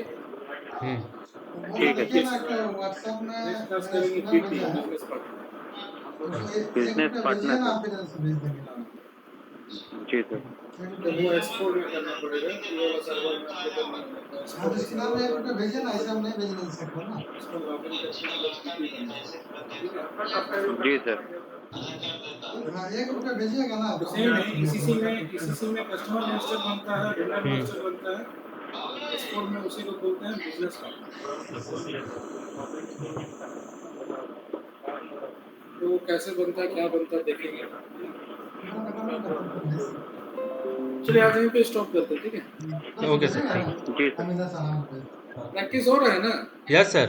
[SPEAKER 4] ठीक है।
[SPEAKER 5] व्हाट्सएप में
[SPEAKER 1] नेक्स्ट क्लास करेंगे PT बिजनेस पार्टनर।
[SPEAKER 4] जी सर।
[SPEAKER 1] तो वो एक्सपोर्ट में करना पड़ेगा, ये वाला सर्वर में आपको करना होगा।
[SPEAKER 5] और इसके नाम एक रुपया भेजे ना, ऐसे हम नहीं भेज नहीं सकते ना।
[SPEAKER 1] इसको लॉगिन करके हम लोग PT बनाएंगे।
[SPEAKER 4] जी सर।
[SPEAKER 5] हाँ, 1 रुपया भेजिएगा ना
[SPEAKER 1] तो सेम है, ECC में कस्टमर मास्टर बनता है, वेंडर मास्टर बनता है, एक्सपोर्ट में उसी को बोलते हैं बिजनेस पार्टनर। तो वो कैसे बनता है, क्या बनता है देखेंगे। चलिए आज यहीं पे स्टॉप करते हैं, ठीक है।
[SPEAKER 2] ओके सर ठीक।
[SPEAKER 4] जी सर।
[SPEAKER 1] प्रैक्टिस हो रहा है ना?
[SPEAKER 2] Yes sir.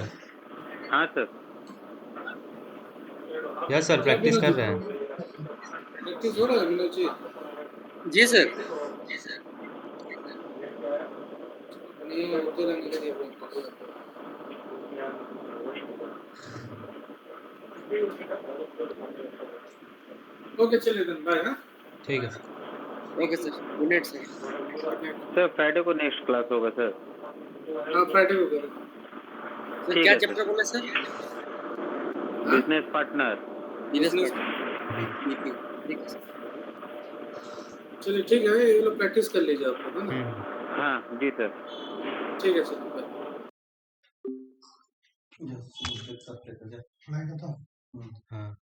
[SPEAKER 4] हाँ सर।
[SPEAKER 2] यस सर प्रैक्टिस कर रहे हैं।
[SPEAKER 1] प्रैक्टिस हो रहा है विनोद जी?
[SPEAKER 3] जी सर।
[SPEAKER 1] नहीं होते रहने के लिए प्रैक्टिस। ओके चलिए देन बाय। हाँ
[SPEAKER 2] ठीक है sir.
[SPEAKER 3] Okay sir, good night sir.
[SPEAKER 4] Sir Friday को नेक्स्ट क्लास होगा सर।
[SPEAKER 1] हाँ फ्राइडे को करें।
[SPEAKER 3] सर
[SPEAKER 4] ठीक
[SPEAKER 3] क्या
[SPEAKER 4] है सर।
[SPEAKER 3] चैप्टर बोले sir?
[SPEAKER 4] Business partner.
[SPEAKER 3] Business BP। ठीक है सर।
[SPEAKER 1] चलिए ठीक है, ये लोग प्रैक्टिस कर लीजिए आप लोग, है ना?
[SPEAKER 4] हाँ जी सर।
[SPEAKER 1] ठीक है सर।
[SPEAKER 5] Yes, सब
[SPEAKER 2] हाँ